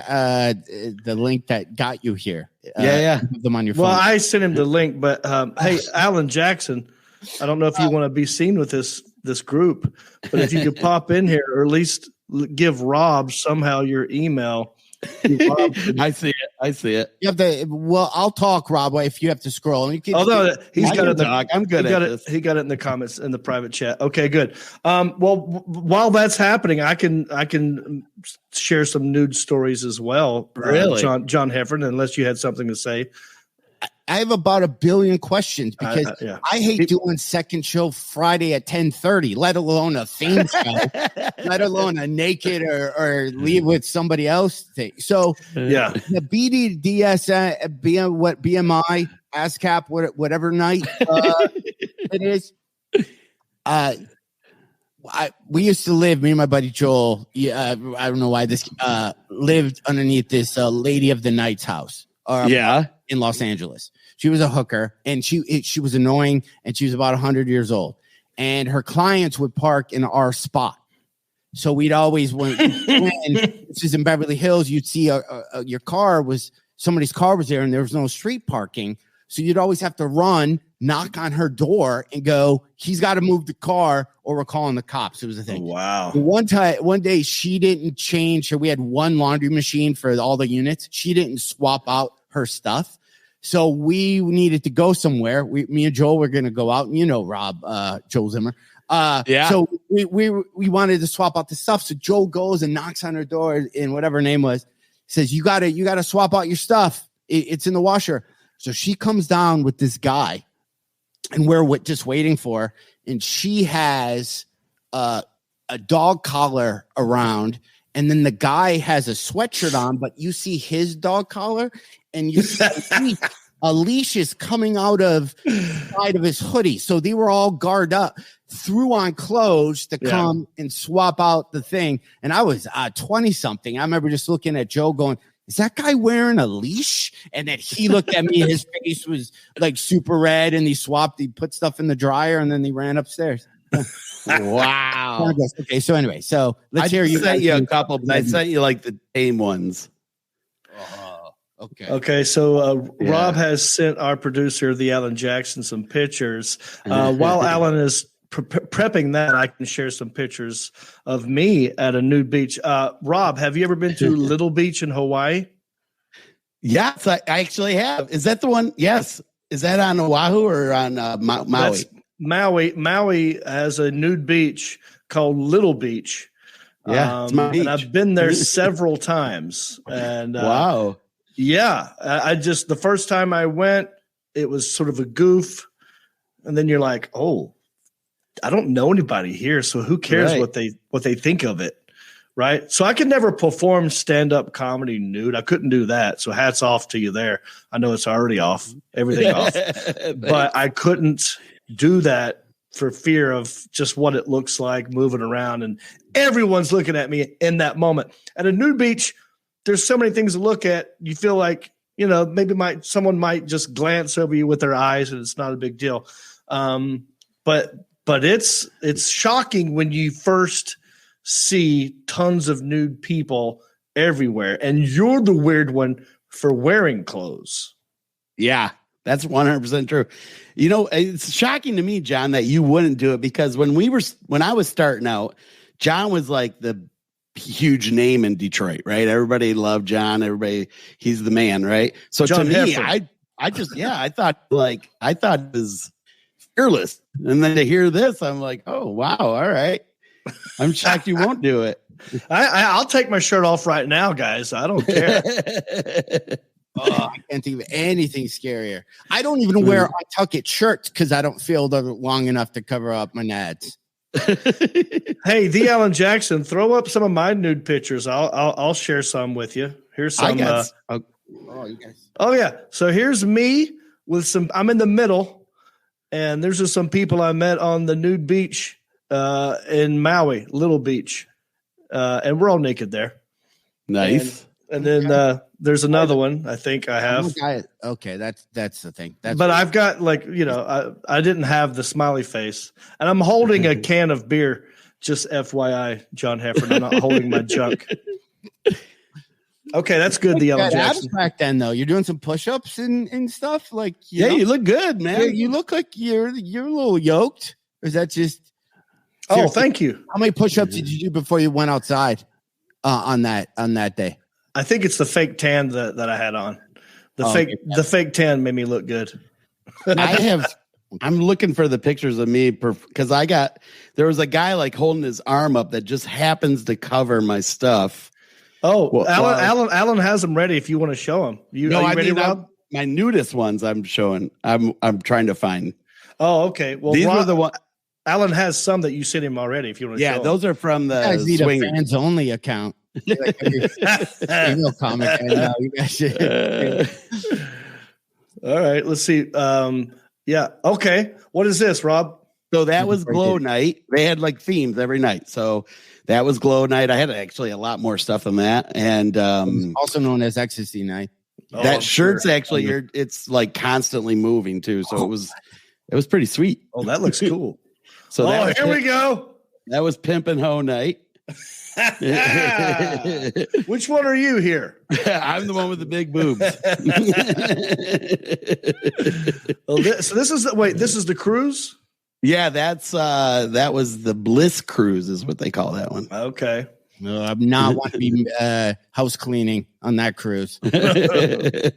the link that got you here. Put them on your phone. Well, I sent him the link, but hey, Alan Jackson, I don't know if you want to be seen with this group, but if you could pop in here or at least give Rob somehow your email. I see it. You have to. Well, I'll talk, Rob. If you have to scroll, he's got it. I'm good at this. He got it in the comments in the private chat. Okay, good. Well, while that's happening, I can share some nude stories as well. Really, John Heffron, unless you had something to say. I have about 1 billion questions because I hate doing second show Friday at 10:30, let alone a theme show, let alone a naked or leave with somebody else thing. So the BMI, ASCAP, whatever night it is. We used to live, me and my buddy Joel. I don't know why this lived underneath this lady of the night's house. In Los Angeles. She was a hooker, and she was annoying, and she was about 100 years old. And her clients would park in our spot. So we'd always, when this is in Beverly Hills, you'd see somebody's car was there, and there was no street parking. So you'd always have to run, knock on her door, and go, he's got to move the car, or we're calling the cops. It was a thing. Wow. One day, she didn't change her. We had one laundry machine for all the units. She didn't swap out her stuff. So we needed to go somewhere. Me and Joel were going to go out, and Rob, Joel Zimmer. So we wanted to swap out the stuff. So Joel goes and knocks on her door, and whatever her name was, says, you gotta swap out your stuff. It's in the washer. So she comes down with this guy, and we're just waiting for her. And she has a dog collar around, and then the guy has a sweatshirt on, but you see his dog collar, and you see a leash is coming out of the side of his hoodie. So they were all guarded up, threw on clothes to come and swap out the thing. And I was 20-something. I remember just looking at Joe going, is that guy wearing a leash? And then he looked at me. His face was like super red, and he put stuff in the dryer, and then he ran upstairs. Wow. Okay, so anyway, let's hear you. I sent you a couple. I sent you like the tame ones. Okay. So Rob has sent our producer, the Alan Jackson, some pictures. While Alan is prepping that, I can share some pictures of me at a nude beach. Rob, have you ever been to Little Beach in Hawaii? Yes, I actually have. Is that the one? Yes. Is that on Oahu or on Maui? That's Maui. Maui has a nude beach called Little Beach. Yeah, it's my beach. And I've been there several times. And wow. Yeah, I just the first time I went, it was sort of a goof, and then you're like, oh, I don't know anybody here, so who cares what they think of it, right? So I could never perform stand-up comedy nude. I couldn't do that. So hats off to you there. I know it's already off, everything off, but I couldn't do that for fear of just what it looks like moving around, and everyone's looking at me in that moment. At a nude beach, there's so many things to look at. You feel like, maybe someone might just glance over you with their eyes, and it's not a big deal. But it's shocking when you first see tons of nude people everywhere, and you're the weird one for wearing clothes. Yeah, that's 100% true. It's shocking to me, John, that you wouldn't do it, because when I was starting out, John was like the huge name in Detroit, right? Everybody loved John. He's the man, right? So John to me, Heffron. I thought it was fearless. And then to hear this, I'm like, oh wow, all right. I'm shocked you won't do it. I'll take my shirt off right now, guys. I don't care. I can't think of anything scarier. I don't even wear untucked shirts because I don't feel long enough to cover up my nads. Hey, the Alan Jackson, throw up some of my nude pictures. I'll share some with you. Here's some. You guys. Oh yeah. So here's me with some. I'm in the middle, and there's just some people I met on the nude beach in Maui, Little Beach, and we're all naked there. Nice. And then there's another one I think I have. Okay, that's the thing. But I've got I didn't have the smiley face, and I'm holding a can of beer. Just FYI, John Heffron, I'm not holding my junk. Okay, that's good. The Alan Jackson. Back then, though, you're doing some push-ups and stuff. You look good, man. You look like you're a little yoked. Or is that just? Oh, thank you. How many push-ups did you do before you went outside on that day? I think it's the fake tan that I had on. The fake tan made me look good. I'm looking for the pictures of me because there was a guy holding his arm up that just happens to cover my stuff. Oh, well, Alan has them ready if you want to show them. Are you ready, Rob? My nudist ones I'm showing. I'm trying to find. Oh, okay. Well, these were the one. Alan has some that you sent him already. If you want to show those are from the Swinger. Fans only account. Comic. You guys should. All right, let's see. Okay. What is this, Rob? So that was glow night. They had themes every night. So that was glow night. I had actually a lot more stuff than that, and also known as ecstasy night. That shirt's actually it's constantly moving too. So it was pretty sweet. Oh, that looks cool. So here we go. That was Pimp and Hoe night. Which one are you here? I'm the one with the big boobs. This is the cruise? Yeah, that was the Bliss Cruise is what they call that one. Okay. No, I'm not want to be house cleaning on that cruise. Okay,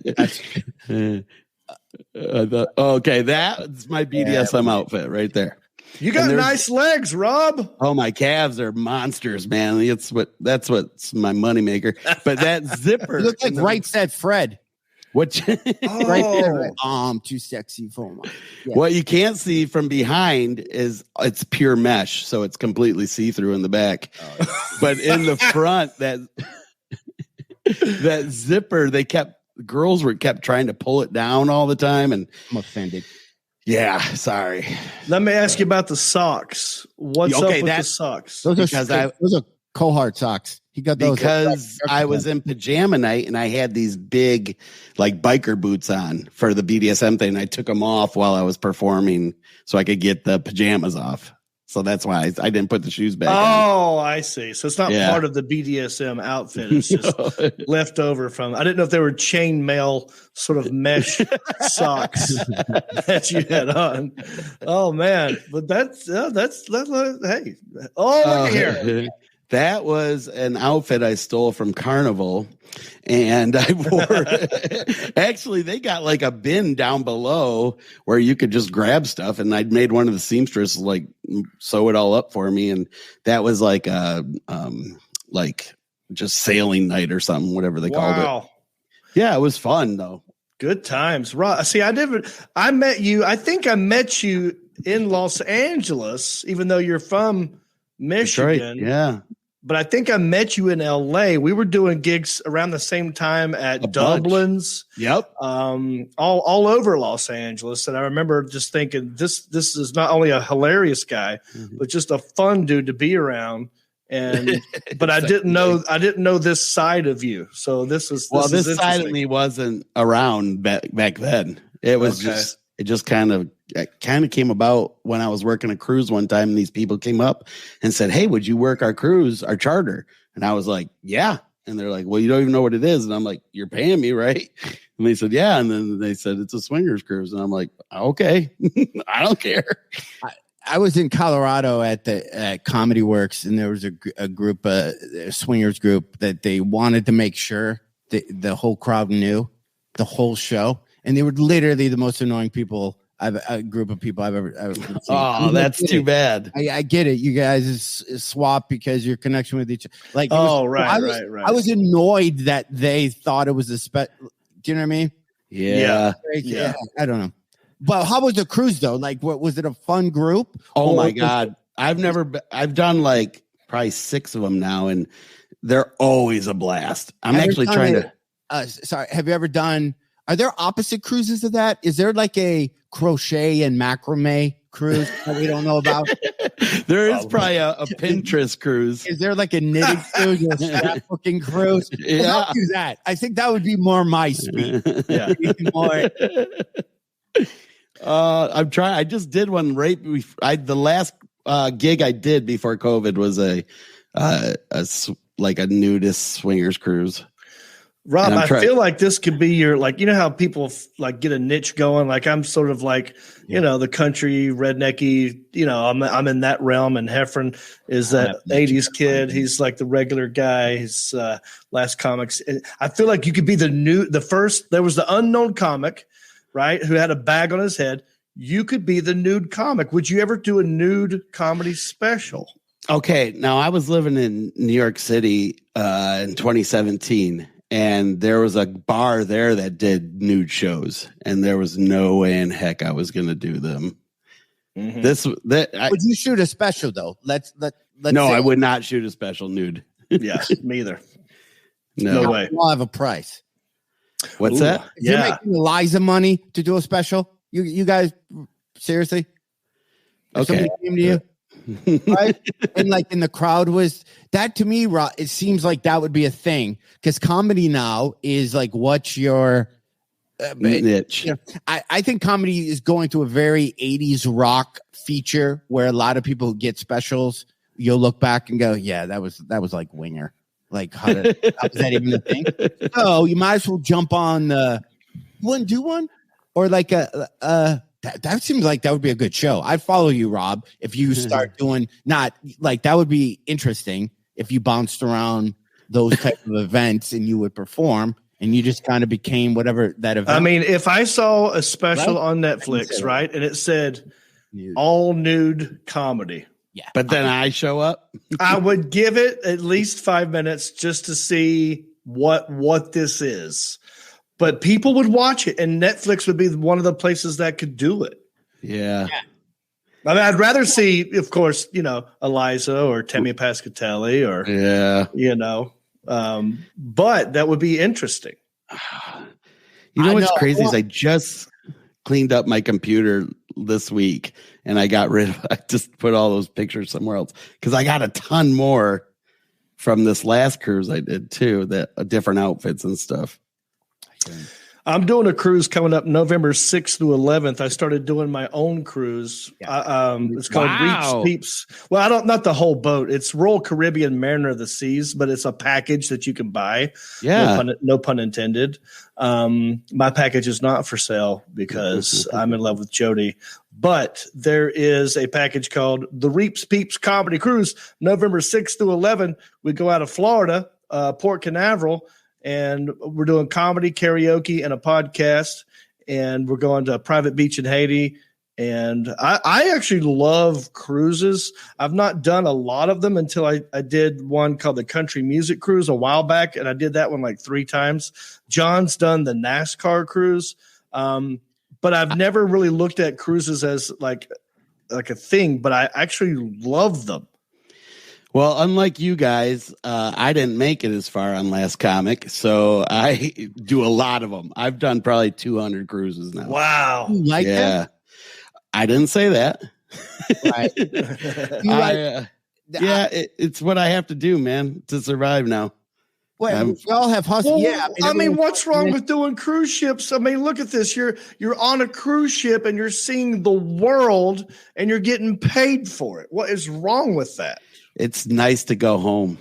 that's my BDSM outfit right there. You got nice legs, Rob. Oh, my calves are monsters, man. That's what's my moneymaker. But that zipper, you look like Right Said Fred. What? Right there. I'm too sexy for my. Yeah. What you can't see from behind is it's pure mesh, so it's completely see through in the back. But in the front, that zipper, they kept girls were kept trying to pull it down all the time, and I'm offended. Yeah, sorry. Let me ask you about the socks. What's up with the socks? Those are Cohort socks. He got those because I was in pajama night and I had these big like biker boots on for the BDSM thing. I took them off while I was performing so I could get the pajamas off. So that's why I didn't put the shoes back on. Oh, I see. So it's not part of the BDSM outfit. It's just left over from. I didn't know if they were chainmail sort of mesh socks that you had on. Oh man, but that's hey. Oh, look here. That was an outfit I stole from Carnival, and I wore. Actually, they got like a bin down below where you could just grab stuff, and I'd made one of the seamstresses like sew it all up for me, and that was like like just sailing night or something, whatever they called it. Yeah, it was fun though. Good times. See, I met you. I think I met you in Los Angeles, even though you're from Michigan. Right. Yeah. But I think I met you in LA. We were doing gigs around the same time at Dublin's. Yep. All over Los Angeles. And I remember just thinking this is not only a hilarious guy, but just a fun dude to be around. And but I didn't know this side of you. So this is side of me wasn't around back then. It was just kind of came about when I was working a cruise one time, and these people came up and said, "Hey, would you work our cruise, our charter?" And I was like, "Yeah." And they're like, "Well, you don't even know what it is." And I'm like, "You're paying me, right?" And they said, "Yeah." And then they said, "It's a swingers cruise." And I'm like, "Okay, I don't care." I was in Colorado at Comedy Works, and there was a group, a swingers group, that they wanted to make sure that the whole crowd knew the whole show. And they were literally the most annoying people a group of people I've ever seen. Oh, that's too bad. I get it. You guys is swap because your connection with each other. Like, right. I was annoyed that they thought it was a do you know what I mean? Yeah. I don't know. But how was the cruise though? Like, what was it? A fun group? Oh my God. I've done like probably 6 of them now, and they're always a blast. I'm actually trying to. Have you ever done? Are there opposite cruises of that? Is there like a crochet and macrame cruise that we don't know about? There is probably a Pinterest cruise. Is there like a knitting cruise or a scrapbooking cruise? Yeah. I'll do that. I think that would be more my speed. Yeah. I'm trying. I just did one right before. The last gig I did before COVID was a nudist swingers cruise. Rob, I feel like this could be your, like, you know how people like get a niche going. Like I'm sort of like, you know, the country rednecky, you know, I'm in that realm, and Heffron is that 80s kid. He's like the regular guy. His last comics. I feel like you could be the first, there was the unknown comic, right? Who had a bag on his head. You could be the nude comic. Would you ever do a nude comedy special? Okay. Now I was living in New York City in 2017. And there was a bar there that did nude shows, and there was no way in heck I was going to do them. Mm-hmm. Would you shoot a special though? Let's no, I would not shoot a special nude. Yeah, me either. No way. I'll have a price. What's that? If you're making Eliza money to do a special, you guys seriously? If somebody came to you, right? And like in the crowd was that, to me, it seems like that would be a thing, because comedy now is like, what's your niche? You know, I think comedy is going to a very 80s rock feature where a lot of people who get specials, you'll look back and go, yeah, that was like winger. Like, how was that even a thing? So you might as well jump on the wouldn't do one, or like that seems like that would be a good show. I'd follow you, Rob, if you start doing, not like, that would be interesting if you bounced around those type of events and you would perform and you just kind of became whatever that event. I mean, if I saw a special on Netflix, right, and it said all nude comedy. Yeah. But then I show up. I would give it at least 5 minutes just to see what this is. But people would watch it, and Netflix would be one of the places that could do it. Yeah. I mean, I'd rather see, of course, you know, Eliza or Temi Pascatelli or, you know, but that would be interesting. You know what's crazy is I just cleaned up my computer this week and I just put all those pictures somewhere else because I got a ton more from this last cruise I did too, that different outfits and stuff. I'm doing a cruise coming up November 6th through 11th. I started doing my own cruise. It's called Reeps Peeps. Well, not the whole boat. It's Royal Caribbean Mariner of the Seas, but it's a package that you can buy. Yeah. No pun intended. My package is not for sale because I'm in love with Jody. But there is a package called the Reeps Peeps Comedy Cruise, November 6th through 11th. We go out of Florida, Port Canaveral, and we're doing comedy, karaoke, and a podcast. And we're going to a private beach in Haiti. And I actually love cruises. I've not done a lot of them until I did one called the Country Music Cruise a while back. And I did that one like 3 times. John's done the NASCAR cruise. But I've never really looked at cruises as like a thing, but I actually love them. Well, unlike you guys, I didn't make it as far on Last Comic, so I do a lot of them. I've done probably 200 cruises now. Wow. You like that? I didn't say that. Right. It's what I have to do, man, to survive now. Well, we all have hustle. Well, I mean, what's wrong with doing cruise ships? I mean, look at this. You're on a cruise ship and you're seeing the world and you're getting paid for it. What is wrong with that? It's nice to go home.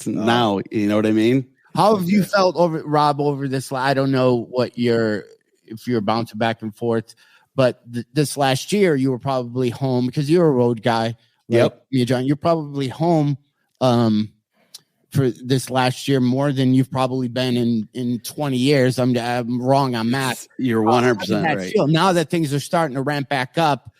Now, you know what I mean? How have you felt Rob, over this? I don't know if you're bouncing back and forth, but this last year you were probably home because you're a road guy. Right? Yep. Me and John, you're probably home for this last year more than you've probably been in 20 years. I'm wrong on math. You're 100% right. Now that things are starting to ramp back up,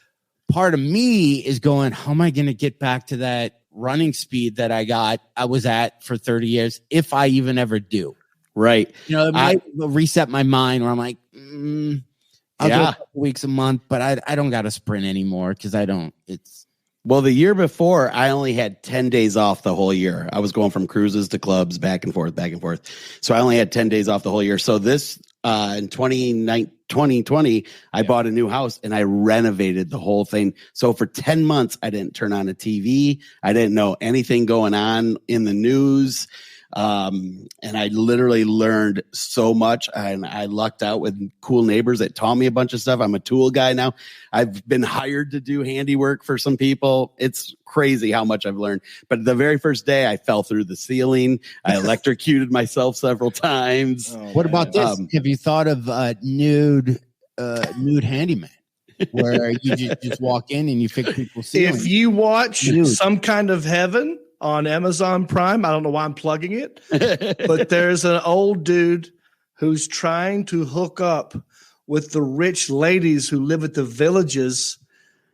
part of me is going, how am I going to get back to that running speed that I was at for 30 years, if I even ever do? Right. You know, it might reset my mind where I'm like, I'll go a couple weeks a month, but I don't got to sprint anymore because I don't. Well, the year before, I only had 10 days off the whole year. I was going from cruises to clubs, back and forth. So I only had 10 days off the whole year. So this in 2020, I bought a new house and I renovated the whole thing. So for 10 months, I didn't turn on a TV. I didn't know anything going on in the news. And I literally learned so much, and I lucked out with cool neighbors that taught me a bunch of stuff. I'm a tool guy now. I've been hired to do handiwork for some people. It's crazy how much I've learned. But the very first day I fell through the ceiling. I electrocuted myself several times. What about this? Have you thought of nude handyman? Where you just walk in and you fix people's ceilings? If you watch Some Kind of Heaven on Amazon Prime, I don't know why I'm plugging it, but there's an old dude who's trying to hook up with the rich ladies who live at the villages,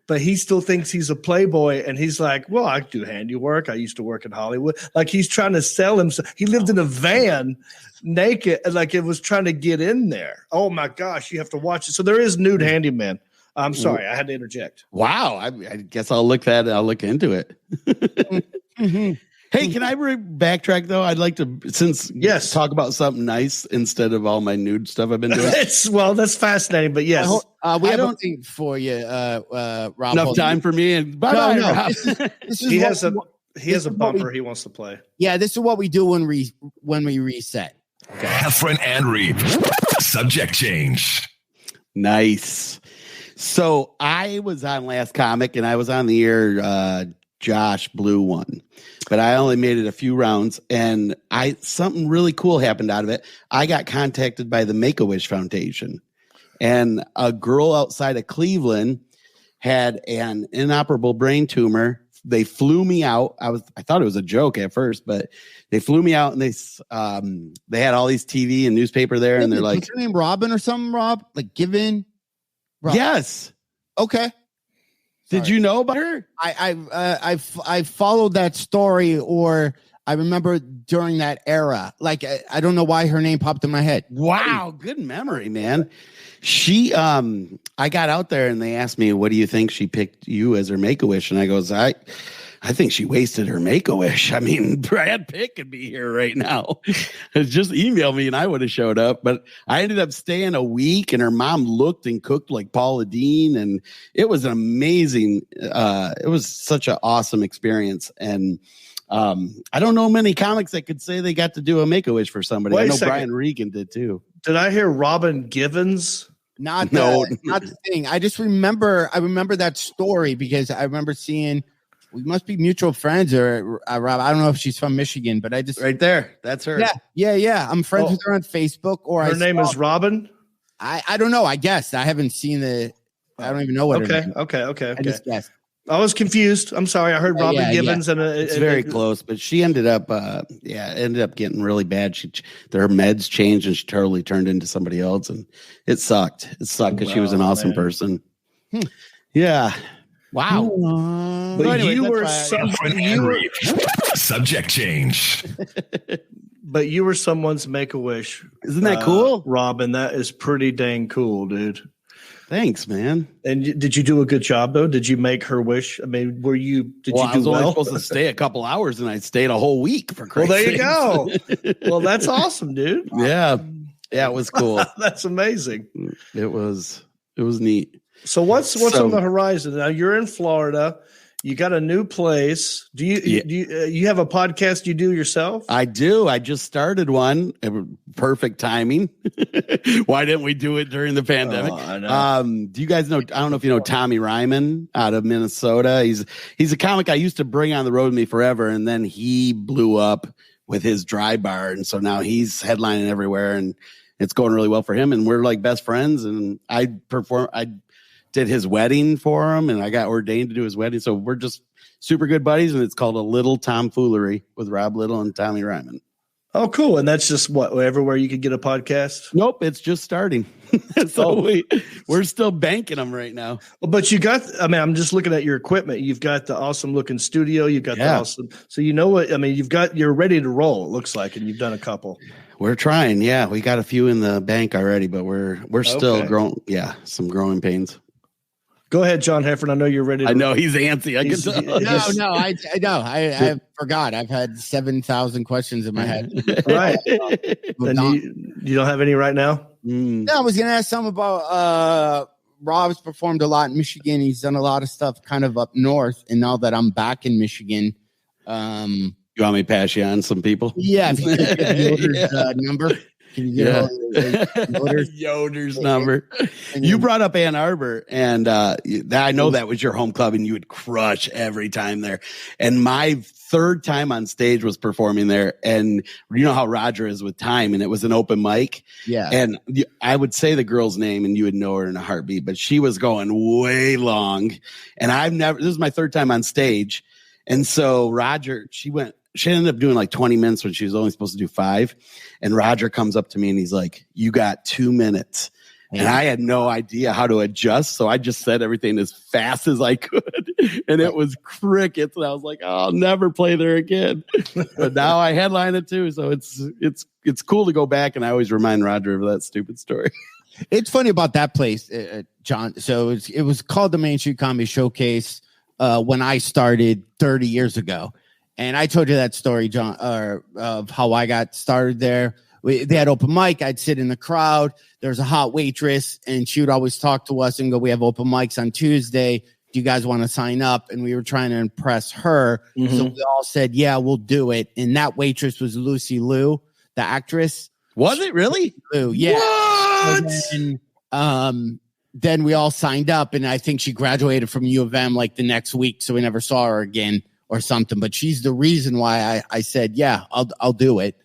but he still thinks he's a playboy. And he's like, well, I do handiwork. I used to work in Hollywood. Like, he's trying to sell himself. He lived in a van naked, like it was trying to get in there. Oh my gosh, you have to watch it. So there is Nude Handyman. I'm sorry, I had to interject. Wow, I guess I'll look into it. Mm-hmm. Hey, can I backtrack though? I'd like to, talk about something nice instead of all my nude stuff I've been doing. That's fascinating, but yes. We have a thing for you, Rob. Enough time for me, and bye-bye, Rob. He has a bumper he wants to play. Yeah, this is what we do when we reset. Okay. Heffron and Reep. Subject change. Nice. So I was on Last Comic, and I was on the air. Josh blew one, but I only made it a few rounds, and something really cool happened out of it. I got contacted by the Make-A-Wish Foundation, and a girl outside of Cleveland had an inoperable brain tumor. They flew me out. I thought it was a joke at first, but they flew me out, and they had all these TV and newspaper there, and they're like, "What's your name, Robin or something, Rob? Like, give in." Rob. Yes. Okay. Did you know about her? I followed that story, or I remember during that era. Like, I don't know why her name popped in my head. Wow, good memory, man. She, I got out there and they asked me, "What do you think she picked you as her Make-A-Wish?" And I goes, I think she wasted her Make-A-Wish. I mean, Brad Pitt could be here right now. Just email me and I would have showed up. But I ended up staying a week, and her mom looked and cooked like Paula Deen, and it was an amazing. It was such an awesome experience, and I don't know many comics that could say they got to do a Make-A-Wish for somebody. I know Brian Regan did too. Did I hear Robin Givens? Not the thing. I remember that story because I remember seeing, we must be mutual friends, or Rob. I don't know if she's from Michigan, but I just right there. That's her. Yeah. I'm friends with her on Facebook. Or her name is Robin. I don't know. I guess I haven't seen the. I don't even know what. Okay. I just guessed. I was confused. I'm sorry. I heard Robin Givens, and it's very close, but she ended up getting really bad. Her meds changed, and she totally turned into somebody else, and it sucked. It sucked because she was an awesome person. Yeah. Wow. But anyway, you were subject change. But you were someone's Make-A-Wish. Isn't that cool, Robin? That is pretty dang cool, dude. Thanks, man. And did you do a good job though? Did you make her wish? I mean, I was only supposed to stay a couple hours, and I stayed a whole week for Christ's Well, there you go. Well, that's awesome, dude. Yeah, it was cool. That's amazing. It was neat. So what's on the horizon now? You're in Florida. You got a new place. Do you have a podcast you do yourself? I do. I just started one. Perfect timing. Why didn't we do it during the pandemic? I know. Do you guys know? I don't know if you know Tommy Ryman out of Minnesota. He's a comic I used to bring on the road with me forever, and then he blew up with his dry bar, and so now he's headlining everywhere, and it's going really well for him. And we're like best friends. And I did his wedding for him, and I got ordained to do his wedding. So we're just super good buddies, and it's called A Little Tomfoolery with Rob Little and Tommy Ryman. Oh, cool. And that's just everywhere you could get a podcast? Nope, it's just starting. We're still banking them right now. But I'm just looking at your equipment. You've got the awesome looking studio. You've got the awesome. So you know what? I mean, you're ready to roll, it looks like, and you've done a couple. We're trying. Yeah, we got a few in the bank already, but we're still growing. Yeah, some growing pains. Go ahead, John Heffron. I know you're ready. I know he's antsy. No, I know. I forgot. I've had 7,000 questions in my head. Right. And you don't have any right now? No, I was going to ask some about Rob's performed a lot in Michigan. He's done a lot of stuff kind of up north. And now that I'm back in Michigan. You want me to pass you on some people? Yeah. If you could get Yoder's number. Can you get Yoder's number? You brought up Ann Arbor, and I know that was your home club, and you would crush every time there. And my third time on stage was performing there, and you know how Roger is with time, and it was an open mic. Yeah. And I would say the girl's name, and you would know her in a heartbeat, but she was going way long, and this is my third time on stage. And so Roger, she ended up doing like 20 minutes when she was only supposed to do 5. And Roger comes up to me and he's like, "You got 2 minutes." And I had no idea how to adjust. So I just said everything as fast as I could. And it was crickets. And I was like, I'll never play there again. But now I headline it too. So it's cool to go back. And I always remind Roger of that stupid story. It's funny about that place, John. So it was called the Main Street Comedy Showcase when I started 30 years ago. And I told you that story, John, of how I got started there. They had open mic. I'd sit in the crowd. There's a hot waitress, and she would always talk to us and go, "We have open mics on Tuesday. Do you guys want to sign up?" And we were trying to impress her. Mm-hmm. So we all said, "Yeah, we'll do it." And that waitress was Lucy Liu, the actress. Was it really? Liu, yeah. What? Then we all signed up, and I think she graduated from U of M like the next week, so we never saw her again or something. But she's the reason why I said, "Yeah, I'll do it."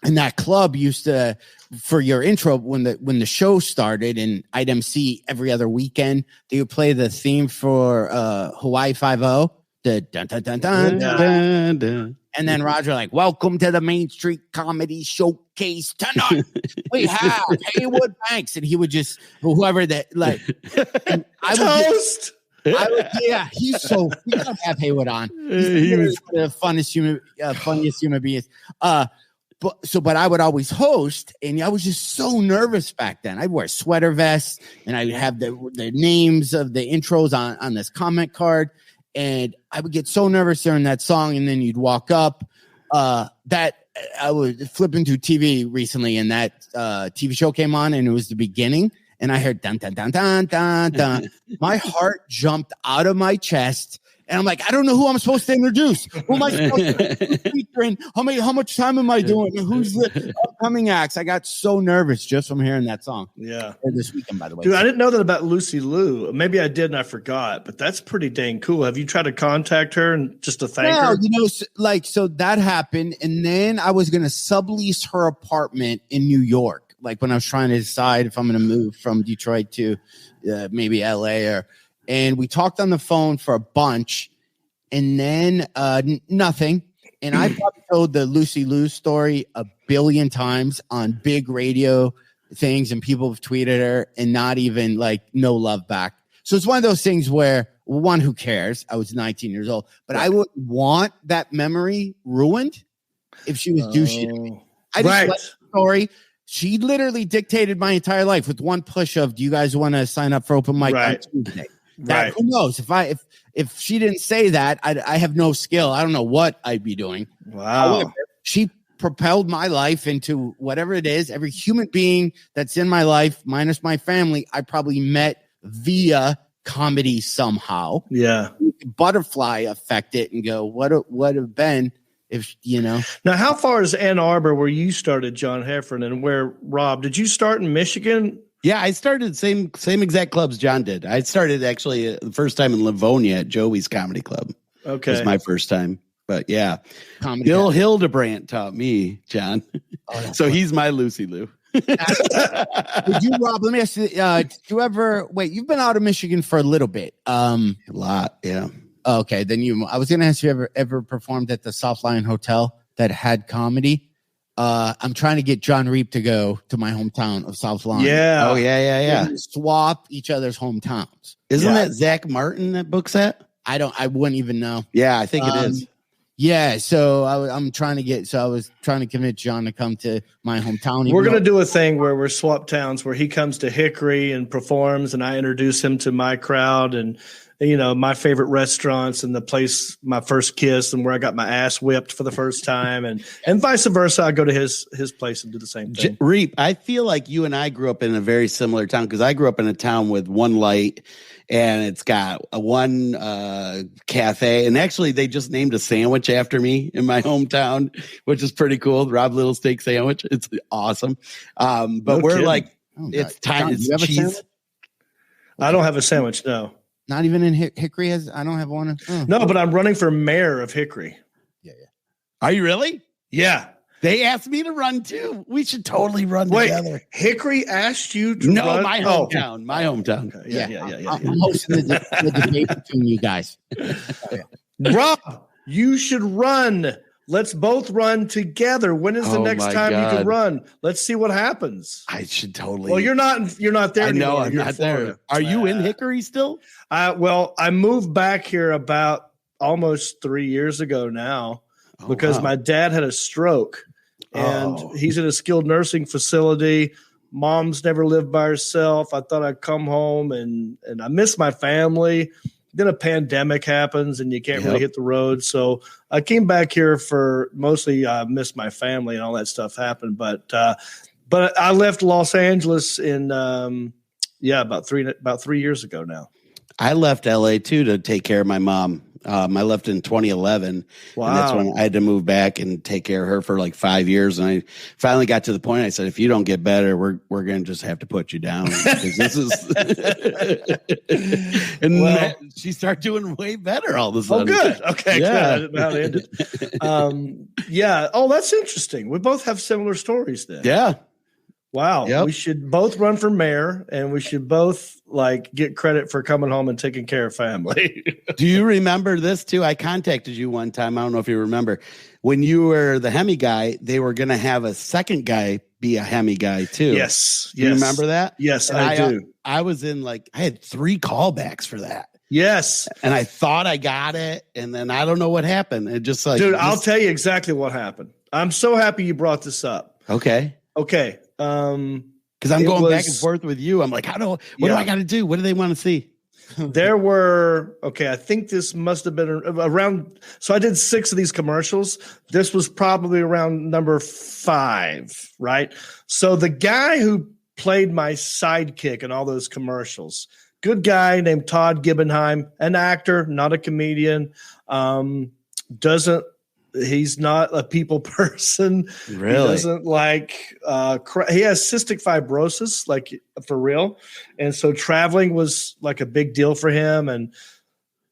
And that club used to, for your intro, when the show started, and I'd MC every other weekend, they would play the theme for Hawaii 5-0, the dun dun dun dun, dun, dun. And then Roger like, "Welcome to the Main Street Comedy Showcase tonight. We have Haywood Banks," and he would just whoever that like. I Toast. He's so. We gotta have Haywood on. He was the funniest human beings. But I would always host, and I was just so nervous back then. I'd wear sweater vests, and I'd have the names of the intros on this comment card. And I would get so nervous during that song, and then you'd walk up. That I was flipping through TV recently, and that TV show came on, and it was the beginning, and I heard dun dun dun dun dun dun. My heart jumped out of my chest, and I'm like, I don't know who I'm supposed to introduce. Who am I supposed to featuring? How much time am I doing? Who's the upcoming acts? I got so nervous just from hearing that song. Yeah, this weekend, by the way. Dude, I didn't know that about Lucy Liu. Maybe I did and I forgot, but that's pretty dang cool. Have you tried to contact her and just to thank her? So that happened, and then I was going to sublease her apartment in New York. Like when I was trying to decide if I'm going to move from Detroit to maybe LA and we talked on the phone for a bunch, and then nothing. And I probably told the Lucy Liu story a billion times on big radio things, and people have tweeted her and not even no love back. So it's one of those things where, one, who cares? I was 19 years old, but I would want that memory ruined if she was douchey to me. I just like the story. She literally dictated my entire life with one push of, do you guys want to sign up for open mic on Tuesday? Who knows? If she didn't say that, I have no skill. I don't know what I'd be doing. Wow. However, she propelled my life into whatever it is. Every human being that's in my life, minus my family, I probably met via comedy somehow. Yeah. Butterfly affect it and go, what would have been if, Now, how far is Ann Arbor where you started, John Heffron, and where Rob? Did you start in Michigan? Yeah, I started same exact clubs John did. I started actually the first time in Livonia at Joey's Comedy Club. Okay. It was my first time. But yeah, Bill Hildebrandt taught me, John. So he's my Lucy Liu. Would you, Rob, let me ask you, did you ever, you've been out of Michigan for a little bit. A lot, yeah. Okay, then I was going to ask you ever performed at the South Lion Hotel that had comedy. I'm trying to get Jon Reep to go to my hometown of South Lion. Yeah. Oh, yeah. Swap each other's hometowns. Isn't that Zach Martin that books that? I wouldn't even know. Yeah, I think it is. Yeah, so I was trying to convince John to come to my hometown. We're going to do a thing where we're swap towns, where he comes to Hickory and performs, and I introduce him to my crowd and, my favorite restaurants and the place, my first kiss, and where I got my ass whipped for the first time, and vice versa. I go to his place and do the same thing. Reep, I feel like you and I grew up in a very similar town, because I grew up in a town with one light, and it's got one cafe. And actually, they just named a sandwich after me in my hometown, which is pretty cool. Rob Little Steak Sandwich. It's awesome. But we're kidding. It's time. John, it's cheese. I don't have a sandwich, no. Not even in Hickory I don't have one. No, but I'm running for mayor of Hickory. Yeah. Are you really? Yeah. They asked me to run too. We should totally run together. Hickory asked you to run? No, my hometown. My hometown. Okay. Yeah. I'm hosting the debate between you guys. Rob, you should run. Let's both run together. When is the next time you can run? Let's see what happens. I should totally. Well, you're not there. I know anymore. I'm not there. Are you in Hickory still? I moved back here about almost 3 years ago now, because my dad had a stroke, and he's in a skilled nursing facility. Mom's never lived by herself. I thought I'd come home and I miss my family. Then a pandemic happens and you can't really hit the road. So I came back here for mostly miss my family, and all that stuff happened. But I left Los Angeles in about 3 years ago now. I left LA too to take care of my mom. I left in 2011. Wow. And that's when I had to move back and take care of her for like 5 years. And I finally got to the point, I said, if you don't get better, we're going to just have to put you down. Because this is and she started doing way better all of a sudden. Oh, good. Okay, yeah. good. I didn't know how it ended. Yeah. Oh, that's interesting. We both have similar stories then. Yeah. Wow. Yep. We should both run for mayor, and we should both get credit for coming home and taking care of family. Do you remember this too? I contacted you one time. I don't know if you remember, when you were the Hemi guy, they were going to have a second guy be a Hemi guy too. Yes. You remember that? Yes, I do. I was in I had 3 callbacks for that. Yes. And I thought I got it. And then I don't know what happened. It just dude, I'll tell you exactly what happened. I'm so happy you brought this up. Okay. Because I'm going back and forth with you. I'm like, what do I got to do? What do they want to see? there were, I think this must have been around. So I did 6 of these commercials. This was probably around number 5, right? So the guy who played my sidekick in all those commercials, good guy named Todd Gibbenheim, an actor, not a comedian, he's not a people person. Really? He doesn't like, he has cystic fibrosis, like for real. And so traveling was like a big deal for him. And,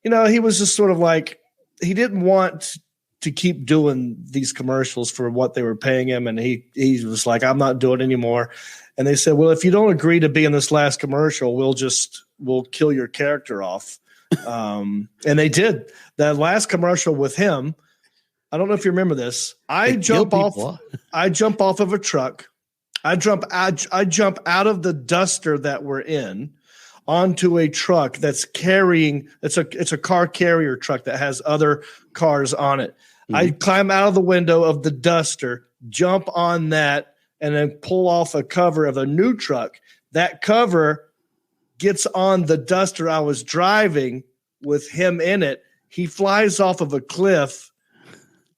he was just sort of like, he didn't want to keep doing these commercials for what they were paying him. And he was like, I'm not doing it anymore. And they said, well, if you don't agree to be in this last commercial, we'll kill your character off. And they did. That last commercial with him, I don't know if you remember this. I jump off of a truck. I jump out of the duster that we're in onto a truck that's carrying. It's a car carrier truck that has other cars on it. Mm-hmm. I climb out of the window of the duster, jump on that, and then pull off a cover of a new truck. That cover gets on the duster I was driving with him in it. He flies off of a cliff.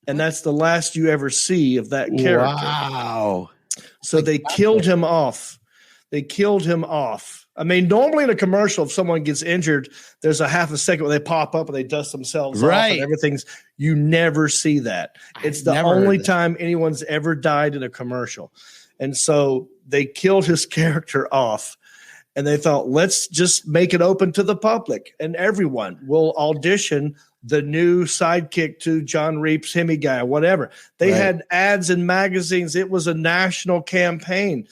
And that's the last you ever see of that character. Wow. So they killed him off. I mean, normally in a commercial, if someone gets injured, there's a half a second where they pop up and they dust themselves off and everything's – you never see that. It's the only time anyone's ever died in a commercial. And so they killed his character off. And they thought, let's just make it open to the public. And everyone will audition the new sidekick to Jon Reep's Hemi guy, whatever. They had ads in magazines. It was a national campaign.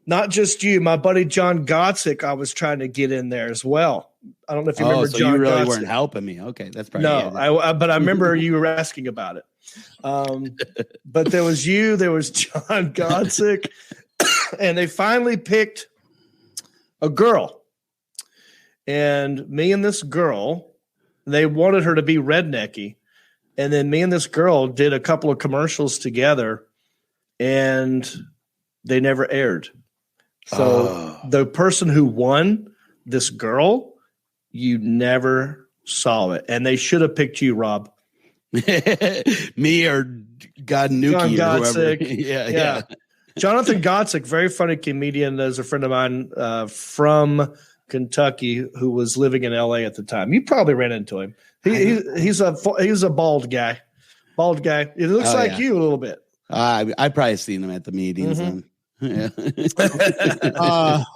Not just you. My buddy John Gottsick, I was trying to get in there as well. I don't know if you remember so John you really Gottsick. weren't helping me. Okay, that's probably but I remember you were asking about it. But there was you. There was John Gottsick. And they finally picked a girl. And me and this girl, they wanted her to be rednecky. And then me and this girl did a couple of commercials together, and they never aired. So the person who won, this girl, you never saw it. And they should have picked you, Rob. Me or God Nuki John or whoever. Gottsick. Yeah. Jonathan Gottsick, very funny comedian, is a friend of mine from Kentucky who was living in LA at the time. You probably ran into him. He's a bald guy. It looks like you a little bit. I probably seen him at the meetings. Mm-hmm. Yeah.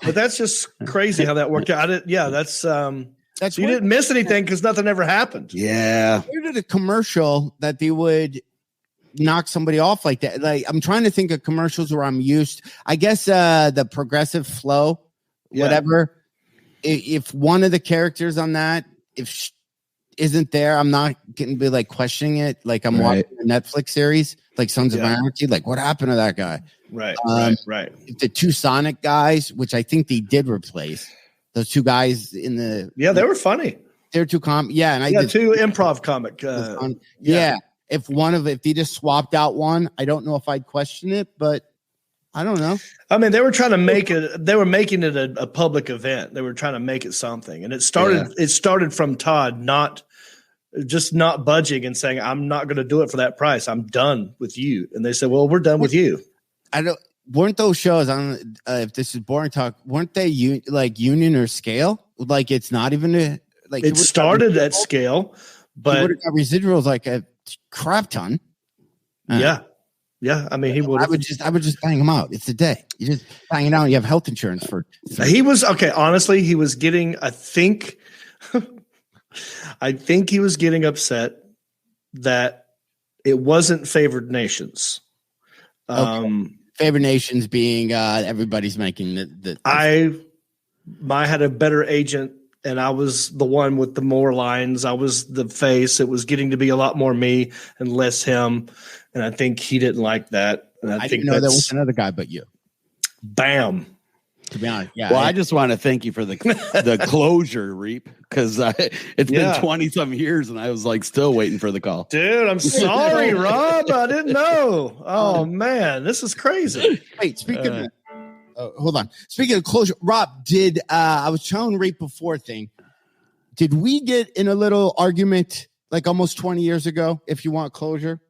But that's just crazy how that worked out. That's you didn't miss anything because nothing ever happened. Yeah. Where did a commercial that they would knock somebody off like that? Like, I'm trying to think of commercials where I'm used. I guess the Progressive Flow, whatever. If one of the characters on that, isn't there, I'm not going to be like questioning it. Like I'm watching a Netflix series, like Sons of Anarchy. Like, what happened to that guy? Right. The 2 Sonic guys, which I think they did replace. Those 2 guys in the they were funny. They're 2 and I did 2 improv comic. If they just swapped out one, I don't know if I'd question it, but I don't know. I mean, they were trying to make it. They were making it a public event. They were trying to make it something, and it started. It started from Todd not budging and saying, "I'm not going to do it for that price. I'm done with you." And they said, "Well, we're done with you." Weren't those shows on? If this is boring talk, weren't they union or scale? Like it's not even It started at scale, but would have got residuals like a crap ton. Yeah, I mean, he would. I would just bang him out. It's a day. You just bang it out. You have health insurance for. He was okay. Honestly, he was getting. I think he was getting upset that it wasn't Favored Nations. Favored Nations being everybody's making the. I had a better agent, and I was the one with the more lines. I was the face. It was getting to be a lot more me and less him. And I think he didn't like that. And I think didn't know there was another guy but you. Bam. To be honest, Well, I just want to thank you for the closure, Reep, because it's been 20-some years, and I was like still waiting for the call. Dude, I'm sorry, Rob. I didn't know. Oh man, this is crazy. Wait, speaking of hold on. Speaking of closure, Rob, did I was telling Reep before thing. did we get in a little argument like almost 20 years ago? If you want closure,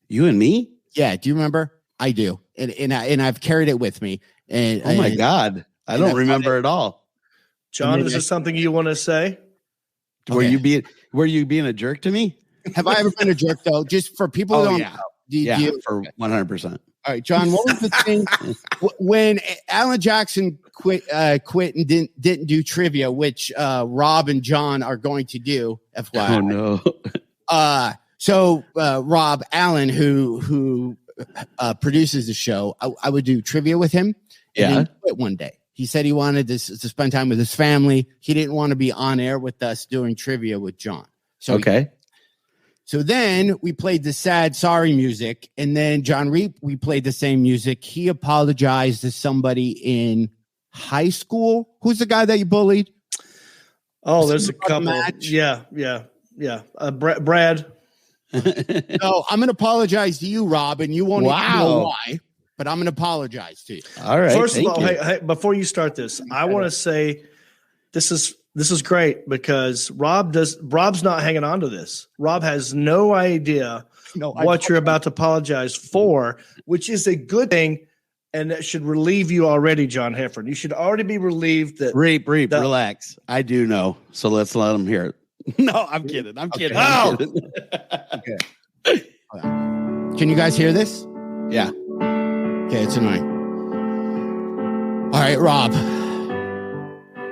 you and me. Yeah. Do you remember? I do. And I've carried it with me. And oh my God, I don't remember at all. John, is there something you want to say? Okay. Were you being a jerk to me? Have I ever been a jerk though? Just for people who don't know. For 100%. All right, John, what was the thing when Alan Jackson quit and didn't do trivia, which Rob and John are going to do, FYI. Oh no. So Rob Allen, who produces the show, I would do trivia with him. And then quit one day. He said he wanted to spend time with his family. He didn't want to be on air with us doing trivia with John. So So then we played the sad sorry music, and then Jon Reep, we played the same music. He apologized to somebody in high school. Who's the guy that you bullied? Oh, there's a couple. Yeah. Brad. So I'm going to apologize to you, Rob, and you won't even know why, but I'm going to apologize to you. All right. First of all, hey, before you start this, I want to say this is great because Rob's not hanging on to this. Rob has no idea what you're about to apologize for, which is a good thing, and that should relieve you already, John Heffron. You should already be relieved that Reep, relax. I do know, so let's let him hear it. No, I'm kidding. I'm kidding. I'm kidding. Okay. Can you guys hear this? Yeah. Okay, it's annoying. All right, Rob.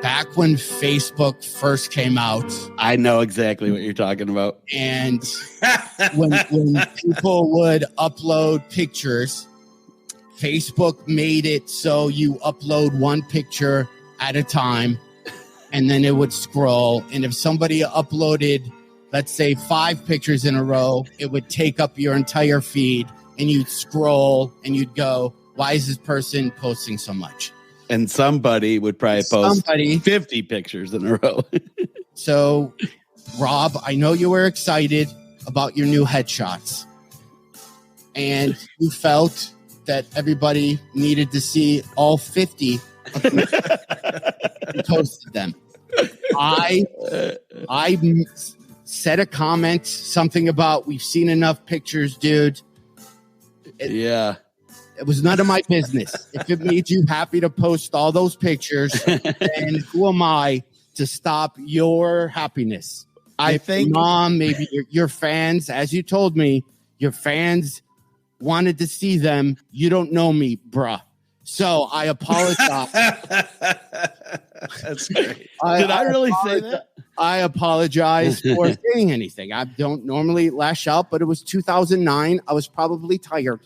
Back when Facebook first came out, I know exactly what you're talking about. And when people would upload pictures, Facebook made it so you upload one picture at a time, and then it would scroll. And if somebody uploaded, let's say 5 pictures in a row, it would take up your entire feed, and you'd scroll and you'd go, why is this person posting so much? And somebody would probably post 50 pictures in a row. So, Rob, I know you were excited about your new headshots, and you felt that everybody needed to see all 50 and posted them. I said a comment, something about we've seen enough pictures, dude. It was none of my business. If it made you happy to post all those pictures, then who am I to stop your happiness? I think Mom, maybe your fans, as you told me, your fans wanted to see them. You don't know me, bruh. So I apologize. That's great. Did I really say that? I apologize for saying anything. I don't normally lash out, but it was 2009. I was probably tired.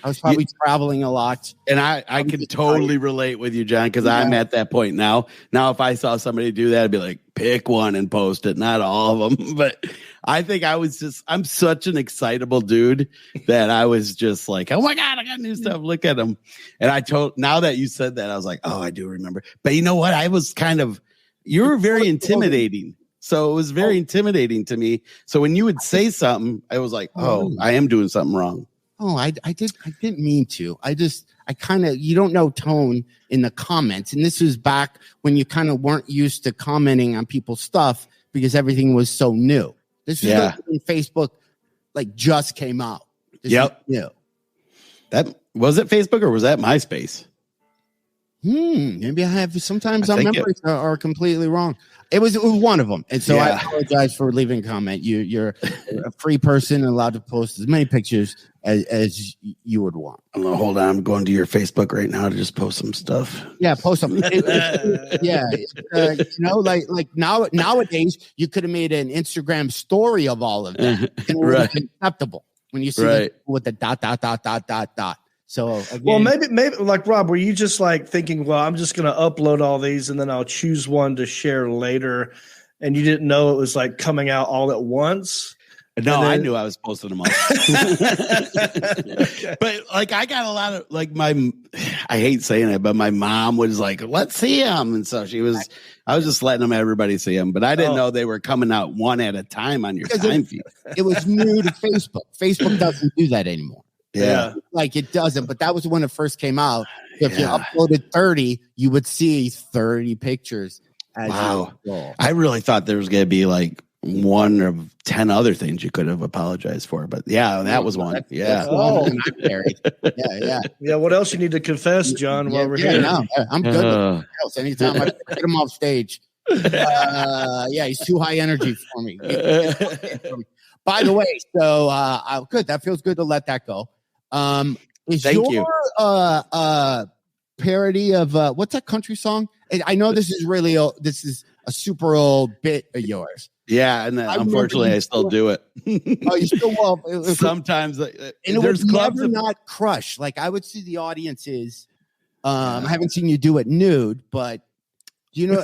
I was probably traveling a lot. And I can totally relate with you, John, because I'm at that point now. Now, if I saw somebody do that, I'd be like, pick one and post it. Not all of them. But I think I'm such an excitable dude that I was just like, oh my God, I got new stuff. Look at them. And now that you said that, I was like, oh, I do remember. But you know what? You were very intimidating. So it was very intimidating to me. So when you would say something, I was like, oh, I am doing something wrong. Oh, I didn't mean to. You don't know tone in the comments. And this was back when you kind of weren't used to commenting on people's stuff because everything was so new. This was when Facebook just came out. That was it Facebook or was that MySpace? Maybe I have. Sometimes our memories are completely wrong. It was one of them, and so I apologize for leaving a comment. You're a free person and allowed to post as many pictures as you would want. Hold on, I'm going to your Facebook right now to just post some stuff. Yeah, post some. Nowadays you could have made an Instagram story of all of that, and it would have been acceptable when you see with the dot. So again, maybe like Rob, were you just like thinking, well, I'm just going to upload all these and then I'll choose one to share later, and you didn't know it was like coming out all at once? No, I knew I was posting them all. But like, I got a lot of I hate saying it, but my mom was like, let's see them. And so I was just letting everybody see them, but I didn't know they were coming out one at a time on your time feed. It was new to Facebook. Facebook doesn't do that anymore. Yeah. It doesn't, but that was when it first came out. If you uploaded 30, you would see 30 pictures. Wow. I really thought there was going to be like one of 10 other things you could have apologized for, but yeah, that was one. Yeah. Yeah. What else you need to confess, John, while we're here? No, I'm good. Anytime I get him off stage. He's too high energy for me. By the way, so good. That feels good to let that go. Thank you. Parody of what's that country song? I know this is really old. This is a super old bit of yours. Yeah, and unfortunately, I still do it. Oh, you still will. Sometimes, and it there's clubs never not crush. Like I would see the audiences. I haven't seen you do it nude, but you know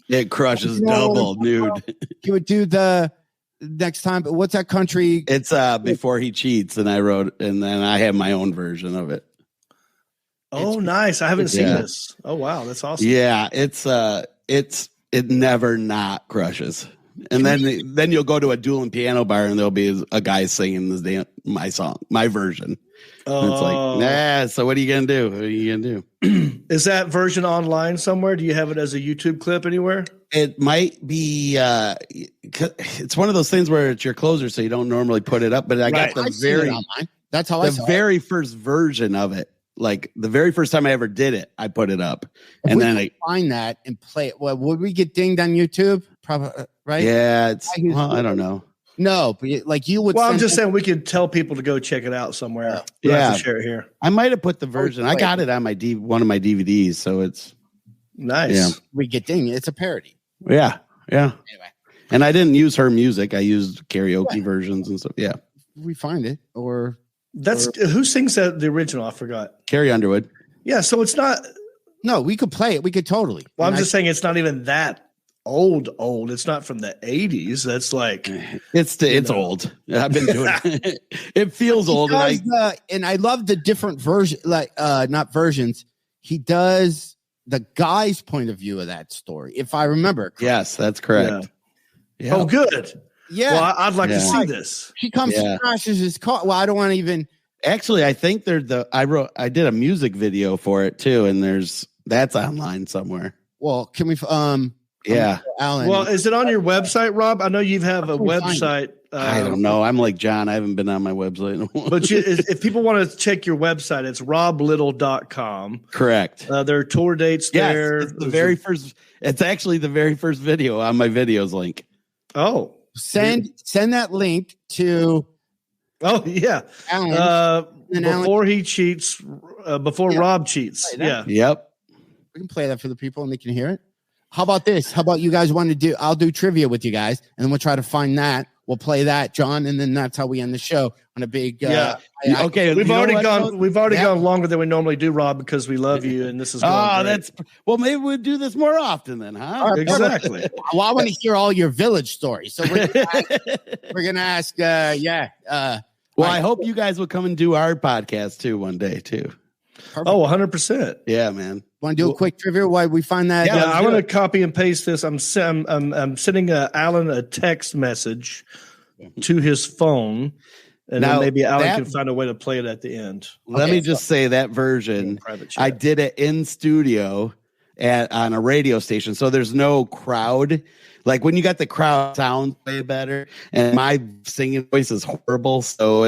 it crushes double nude. You would do the next time. But what's that country? It's Before He Cheats, and I wrote, and then I have my own version of it. Oh, nice! I haven't seen this. Oh, wow, that's awesome. Yeah, it never not crushes. And then you'll go to a dueling piano bar and there'll be a guy singing my song, my version. And it's like, so what are you going to do? Is that version online somewhere? Do you have it as a YouTube clip anywhere? It might be, it's one of those things where it's your closer, so you don't normally put it up, but I got that's how I saw very first version of it. Like the very first time I ever did it, I put it up, and then I find that and play it. Well, would we get dinged on YouTube? Probably, right? Yeah, I don't know. No, but like you would. Well, I'm just saying we could tell people to go check it out somewhere. Yeah, to share it here. I might have put the version. I got it on my one of my DVDs, so it's nice. Yeah. We get dinged. It's a parody. Yeah. Anyway, and I didn't use her music. I used karaoke Yeah. versions and stuff. Yeah, we find it or. Who sings that? The original, I forgot. Carrie Underwood. Yeah, so it's not. No, we could play it. We could totally. Well, I'm just saying it's not even that old. It's not from the 80s. That's like it's old. I've been doing it. It feels old, and I love the different version, like not versions. He does the guy's point of view of that story, if I remember correctly. Yes, that's correct. Yeah. Oh, good. Yeah. Well, I'd like to see this. He comes and crashes his car. Well, I don't want to even. Actually, I think I did a music video for it too, and that's online somewhere. Well, can we? Yeah. Alan. Well, is it on your website, Rob? I know you have a website. I don't know. I'm like John. I haven't been on my website. But if people want to check your website, it's roblittle.com. Correct. There are tour dates there. It's the very first. It's actually the very first video on my videos link. Oh. Send that link to. Oh yeah, Alan, before he cheats, before Rob cheats. Yeah. Yep. We can play that for the people and they can hear it. How about this? How about you guys want to do? I'll do trivia with you guys, and then we'll try to find that. We'll play that, John, and then that's how we end the show on a big. Okay, we've already gone longer than we normally do, Rob, because we love you, and this is. Well, maybe we'll do this more often then, huh? Exactly. Well, I want to hear all your village stories, so we're gonna ask. Well, I hope you guys will come and do our podcast too one day too. Perfect. Oh, 100%. Yeah, man. Want to do a quick trivia? Why we find that? Yeah, I'm going to copy and paste this. I'm sending Alan a text message to his phone, and then maybe Alan can find a way to play it at the end. Let me just say that version. I did it in studio on a radio station, so there's no crowd. Like when you got the crowd, sounds way better, and my singing voice is horrible. So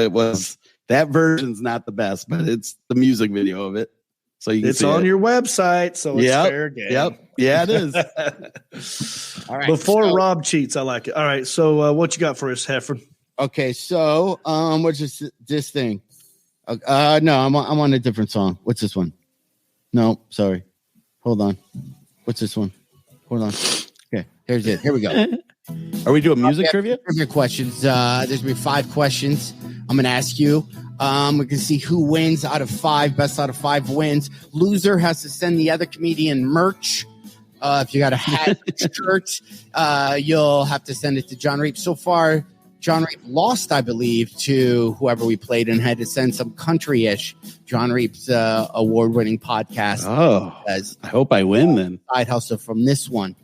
that version's not the best, but it's the music video of it. So you can it's on your website, so it's fair game. Yep. Yeah, it is. All right. Before Rob cheats, I like it. All right. So what you got for us, Heffron? Okay. So what's this thing? No, I'm on a different song. What's this one? No, sorry. Hold on. What's this one? Hold on. Okay. Here's it. Here we go. Are we doing music trivia? Trivia questions. There's going to be 5 questions I'm going to ask you. We can see who wins out of 5. Best out of 5 wins. Loser has to send the other comedian merch. If you got a hat, shirt, you'll have to send it to Jon Reep. So far, Jon Reep lost, I believe, to whoever we played and had to send some country-ish. Jon Reep's award-winning podcast. Oh, I hope I win then. Side hustle from this one.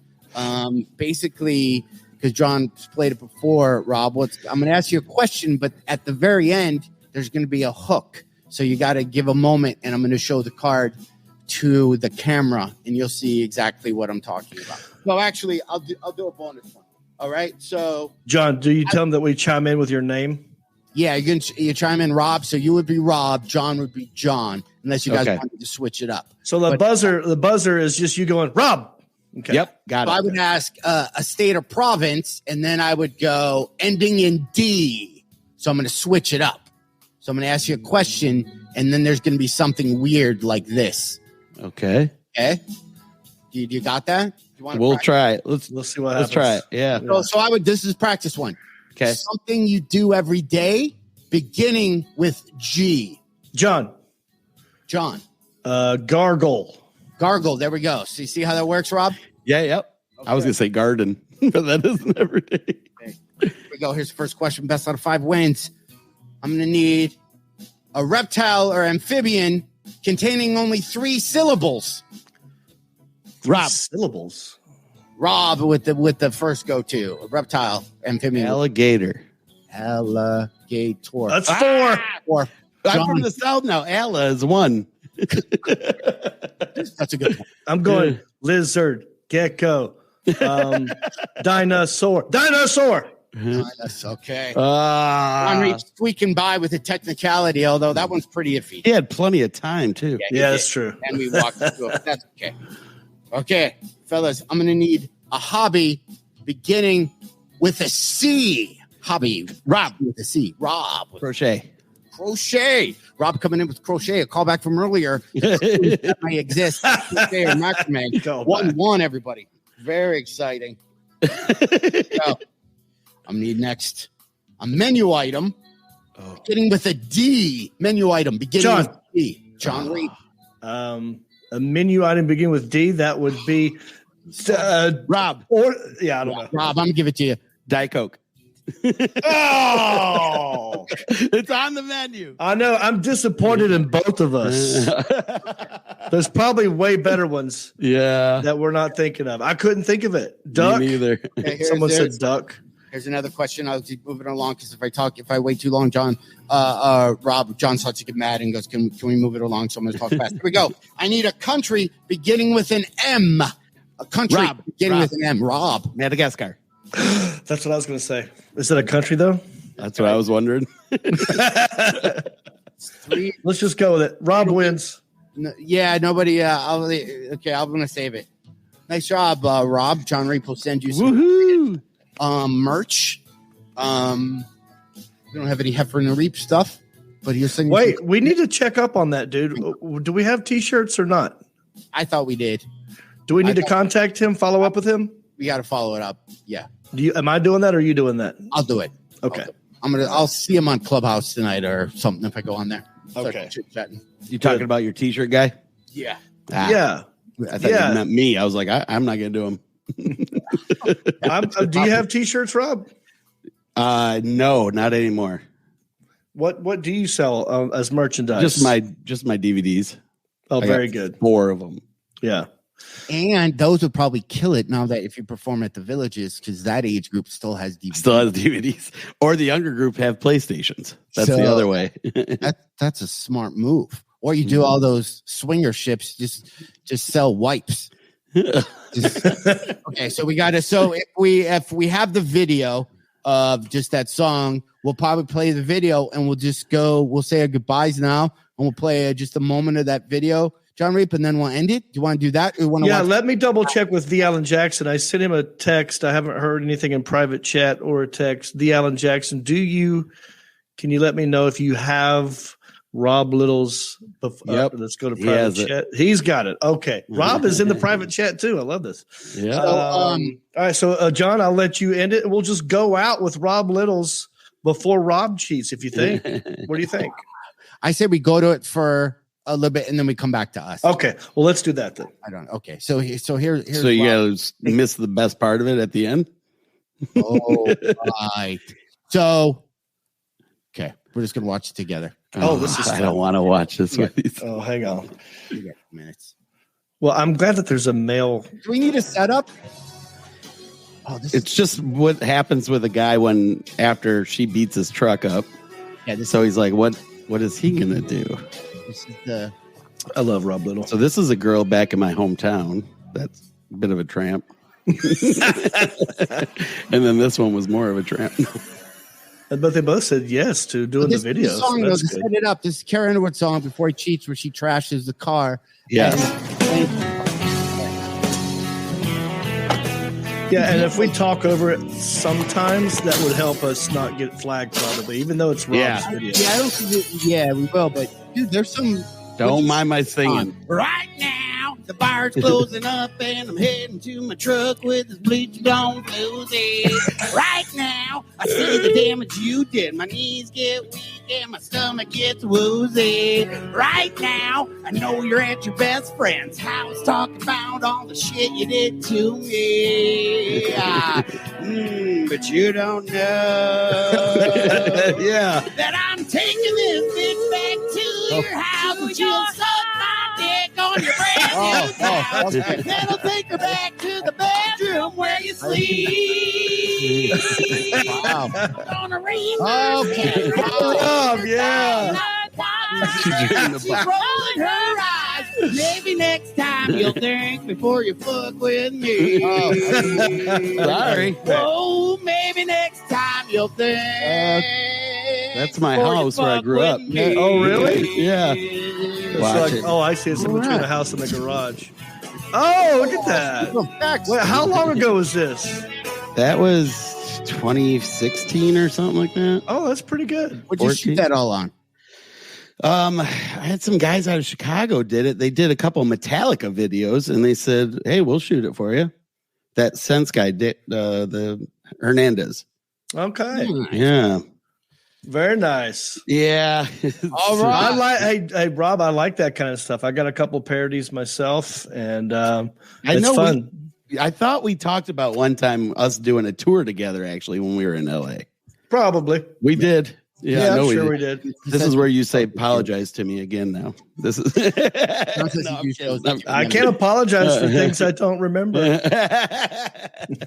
Basically, because John's played it before, Rob, I'm going to ask you a question, but at the very end, there's going to be a hook. So you got to give a moment, and I'm going to show the card to the camera, and you'll see exactly what I'm talking about. Well, actually, I'll do a bonus one. All right. So, John, do you tell them that we chime in with your name? Yeah, you chime in, Rob. So you would be Rob. John would be John, unless you guys wanted to switch it up. So the buzzer is just you going, Rob. Okay. Yep, got it. I would ask a state or province, and then I would go ending in D. So I'm going to switch it up. So I'm going to ask you a question, and then there's going to be something weird like this. Okay. Okay. You got that? We'll try it. Let's see what happens. Let's try it. Yeah. So I would. This is practice one. Okay. Something you do every day, beginning with G. John. Gargle. There we go. So you see how that works, Rob? Yeah. Yep. Okay. I was gonna say garden, but that isn't every day. Okay. Here we go. Here's the first question. Best out of 5 wins. I'm gonna need a reptile or amphibian containing only 3 syllables. Rob. Syllables. Rob with the first go-to. A reptile, amphibian. Alligator. That's 4. 4. I'm from the South now. Alla is 1. That's a good one. I'm going lizard, gecko, dinosaur. That's okay. Jon Reep squeaking by with a technicality, although that one's pretty iffy. He had plenty of time, too. Yeah, that's true. And we walked through it. That's okay. Okay, fellas, I'm going to need a hobby beginning with a C. Hobby. Rob with a C. Rob. Crochet. Rob coming in with crochet. A callback from earlier. That may exist. Crochet or macrame. 1-1, everybody. Very exciting. So, I'm need next a menu item beginning with a D. Menu item beginning with D. Jon Reep. A menu item beginning with D. That would be Rob. I don't know. Rob, I'm gonna give it to you. Diet Coke. Oh, it's on the menu. I know. I'm disappointed in both of us. There's probably way better ones. Yeah, that we're not thinking of. I couldn't think of it. Duck. Me neither. Okay, Someone said duck. Here's another question. I'll keep moving along because if I wait too long, John starts to get mad and goes, "Can we move it along?" So I'm going to talk fast. Here we go. I need a country beginning with an M. A country beginning with an M. Rob. Madagascar. That's what I was going to say. Is it a country though? That's what I was wondering. 3. Let's just go with it. Rob wins. Yeah, nobody. I'm going to save it. Nice job, Rob. Jon Reep will send you some merch. We don't have any Heffron and Reep stuff, but he's sending. Wait, we need to check up on that, dude. Do we have T-shirts or not? I thought we did. Do we need to contact him? Follow up with him? We got to follow it up. Yeah. Am I doing that or are you doing that? I'll do it. Okay. I'll see him on Clubhouse tonight or something if I go on there. Okay. Chit-chatting. You talking about your T-shirt guy? Yeah. Yeah. I thought you meant me. I was like, I'm not going to do them. Do you have T-shirts, Rob? No, not anymore. What do you sell as merchandise? Just my DVDs. Oh, very good. 4 of them. Yeah. And those would probably kill it now that if you perform at the Villages, because that age group still has DVDs. Still has DVDs. Or the younger group have PlayStations. That's the other way. That's a smart move. Or you do all those swinger ships, just sell wipes. Okay, so we got to. So if we have the video of just that song, we'll probably play the video and we'll just go. We'll say our goodbyes now, and we'll play just a moment of that video, Jon Reep, and then we'll end it. Do you want to do that? Or let me double check with the Alan Jackson. I sent him a text. I haven't heard anything in private chat or a text. The Alan Jackson, can you let me know if you have Rob Little's? Yep. Let's go to private chat. He's got it. Okay. Rob is in the private chat too. I love this. Yeah. All right. So, John, I'll let you end it. And we'll just go out with Rob Little's before Rob cheats, if you think. What do you think? I say we go to it for a little bit and then we come back to us. Okay. Well, let's do that then. Okay. So here's so you gotta miss the best part of it at the end. Oh, right. So, okay, we're just gonna watch it together. This is. I don't want to watch this one. Oh, hang on. You got minutes. Well, I'm glad that there's a male. Do we need a setup? It's just what happens with a guy after she beats his truck up. Yeah. So he's like, what is he gonna do? This is I love Rob Little. So this is a girl back in my hometown that's a bit of a tramp. And then this one was more of a tramp. But they both said yes to doing the video. Song, though, to set it up. This is Carrie Underwood's song Before He Cheats, where she trashes the car. Yeah. And if we talk over it sometimes, that would help us not get flagged, probably, even though it's Rob's video. Yeah, I don't think we will, but dude, there's some. Don't mind my singing. Right now, the bar's closing up, and I'm heading to my truck with this bleach blonde Susie. Right now, I see the damage you did. My knees get weak and my stomach gets woozy. Right now, I know you're at your best friend's house talking about all the shit you did to me. But you don't know that I'm taking this bitch back to your house and she'll suck my dick on your brand new house. Okay. Then I'll take her back to the bedroom where you sleep. Wow. Gonna read my Okay. Rob, yeah. She's rolling her eyes. Maybe next time you'll think before you fuck with me. Sorry. Oh, maybe next time you'll think. That's my house where I grew up. Oh, really? Yeah. It's Watch like, it. oh, I see. It's in between the house and the garage. Oh, look at that. Wait, how long ago was this? That was 2016 or something like that. Oh, that's pretty good. What'd you shoot that all on? I had some guys out of Chicago did it. They did a couple of Metallica videos, and they said, "Hey, we'll shoot it for you." That Sense guy did the Hernandez. Okay. Yeah. Very nice. Yeah. All right. Hey, Rob, I like that kind of stuff. I got a couple parodies myself, and it's fun. I thought we talked about one time us doing a tour together, actually, when we were in LA. Probably. We did. Yeah, I'm sure we did. This is where you say apologize to me again now. This is I can't apologize for things I don't remember. All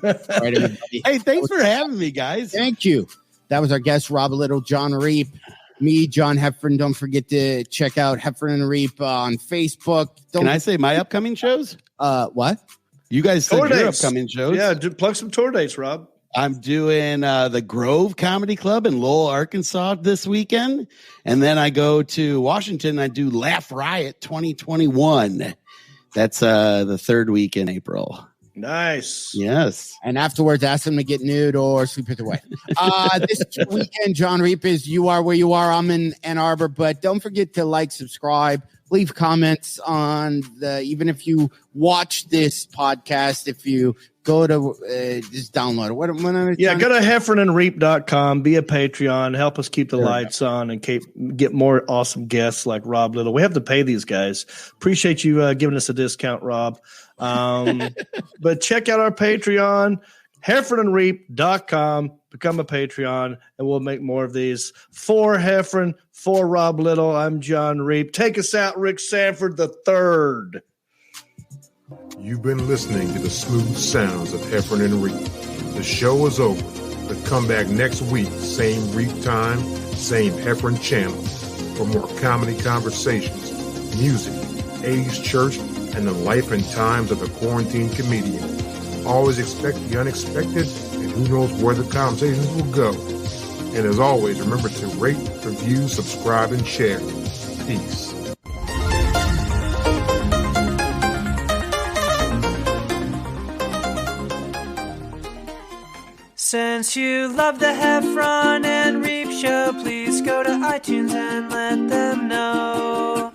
right, everybody. Hey, thanks for having me, guys. Thank you. That was our guest, Rob Little, Jon Reep, me, John Heffron. Don't forget to check out Heffron and Reep on Facebook. Can I say my upcoming shows? What? You guys said Tour your dates. upcoming shows. Yeah, plug some tour dates, Rob. I'm doing the Grove Comedy Club in Lowell, Arkansas this weekend. And then I go to Washington. I do Laugh Riot 2021. That's the third week in April. Nice. Yes. And afterwards, ask them to get nude or sleep with their wife. This weekend, Jon Reep is You Are Where You Are. I'm in Ann Arbor. But don't forget to like, subscribe, leave comments on even if you watch this podcast, if you go to just download it. What go to heffronandreep.com, be a Patreon, help us keep the lights on and get more awesome guests like Rob Little. We have to pay these guys. Appreciate you giving us a discount, Rob. But check out our Patreon, heffronandreep.com, become a Patreon, and we'll make more of these. For Heffron, for Rob Little, I'm Jon Reep. Take us out, Rick Sanford III. You've been listening to the smooth sounds of Heffron and Reep. The show is over, but come back next week, same Reep time, same Heffron channel, for more comedy conversations, music, 80s church, and the life and times of a quarantine comedian. Always expect the unexpected, and who knows where the conversations will go. And as always, remember to rate, review, subscribe, and share. Peace. Since you love the Heffron and Reep show, please go to iTunes and let them know.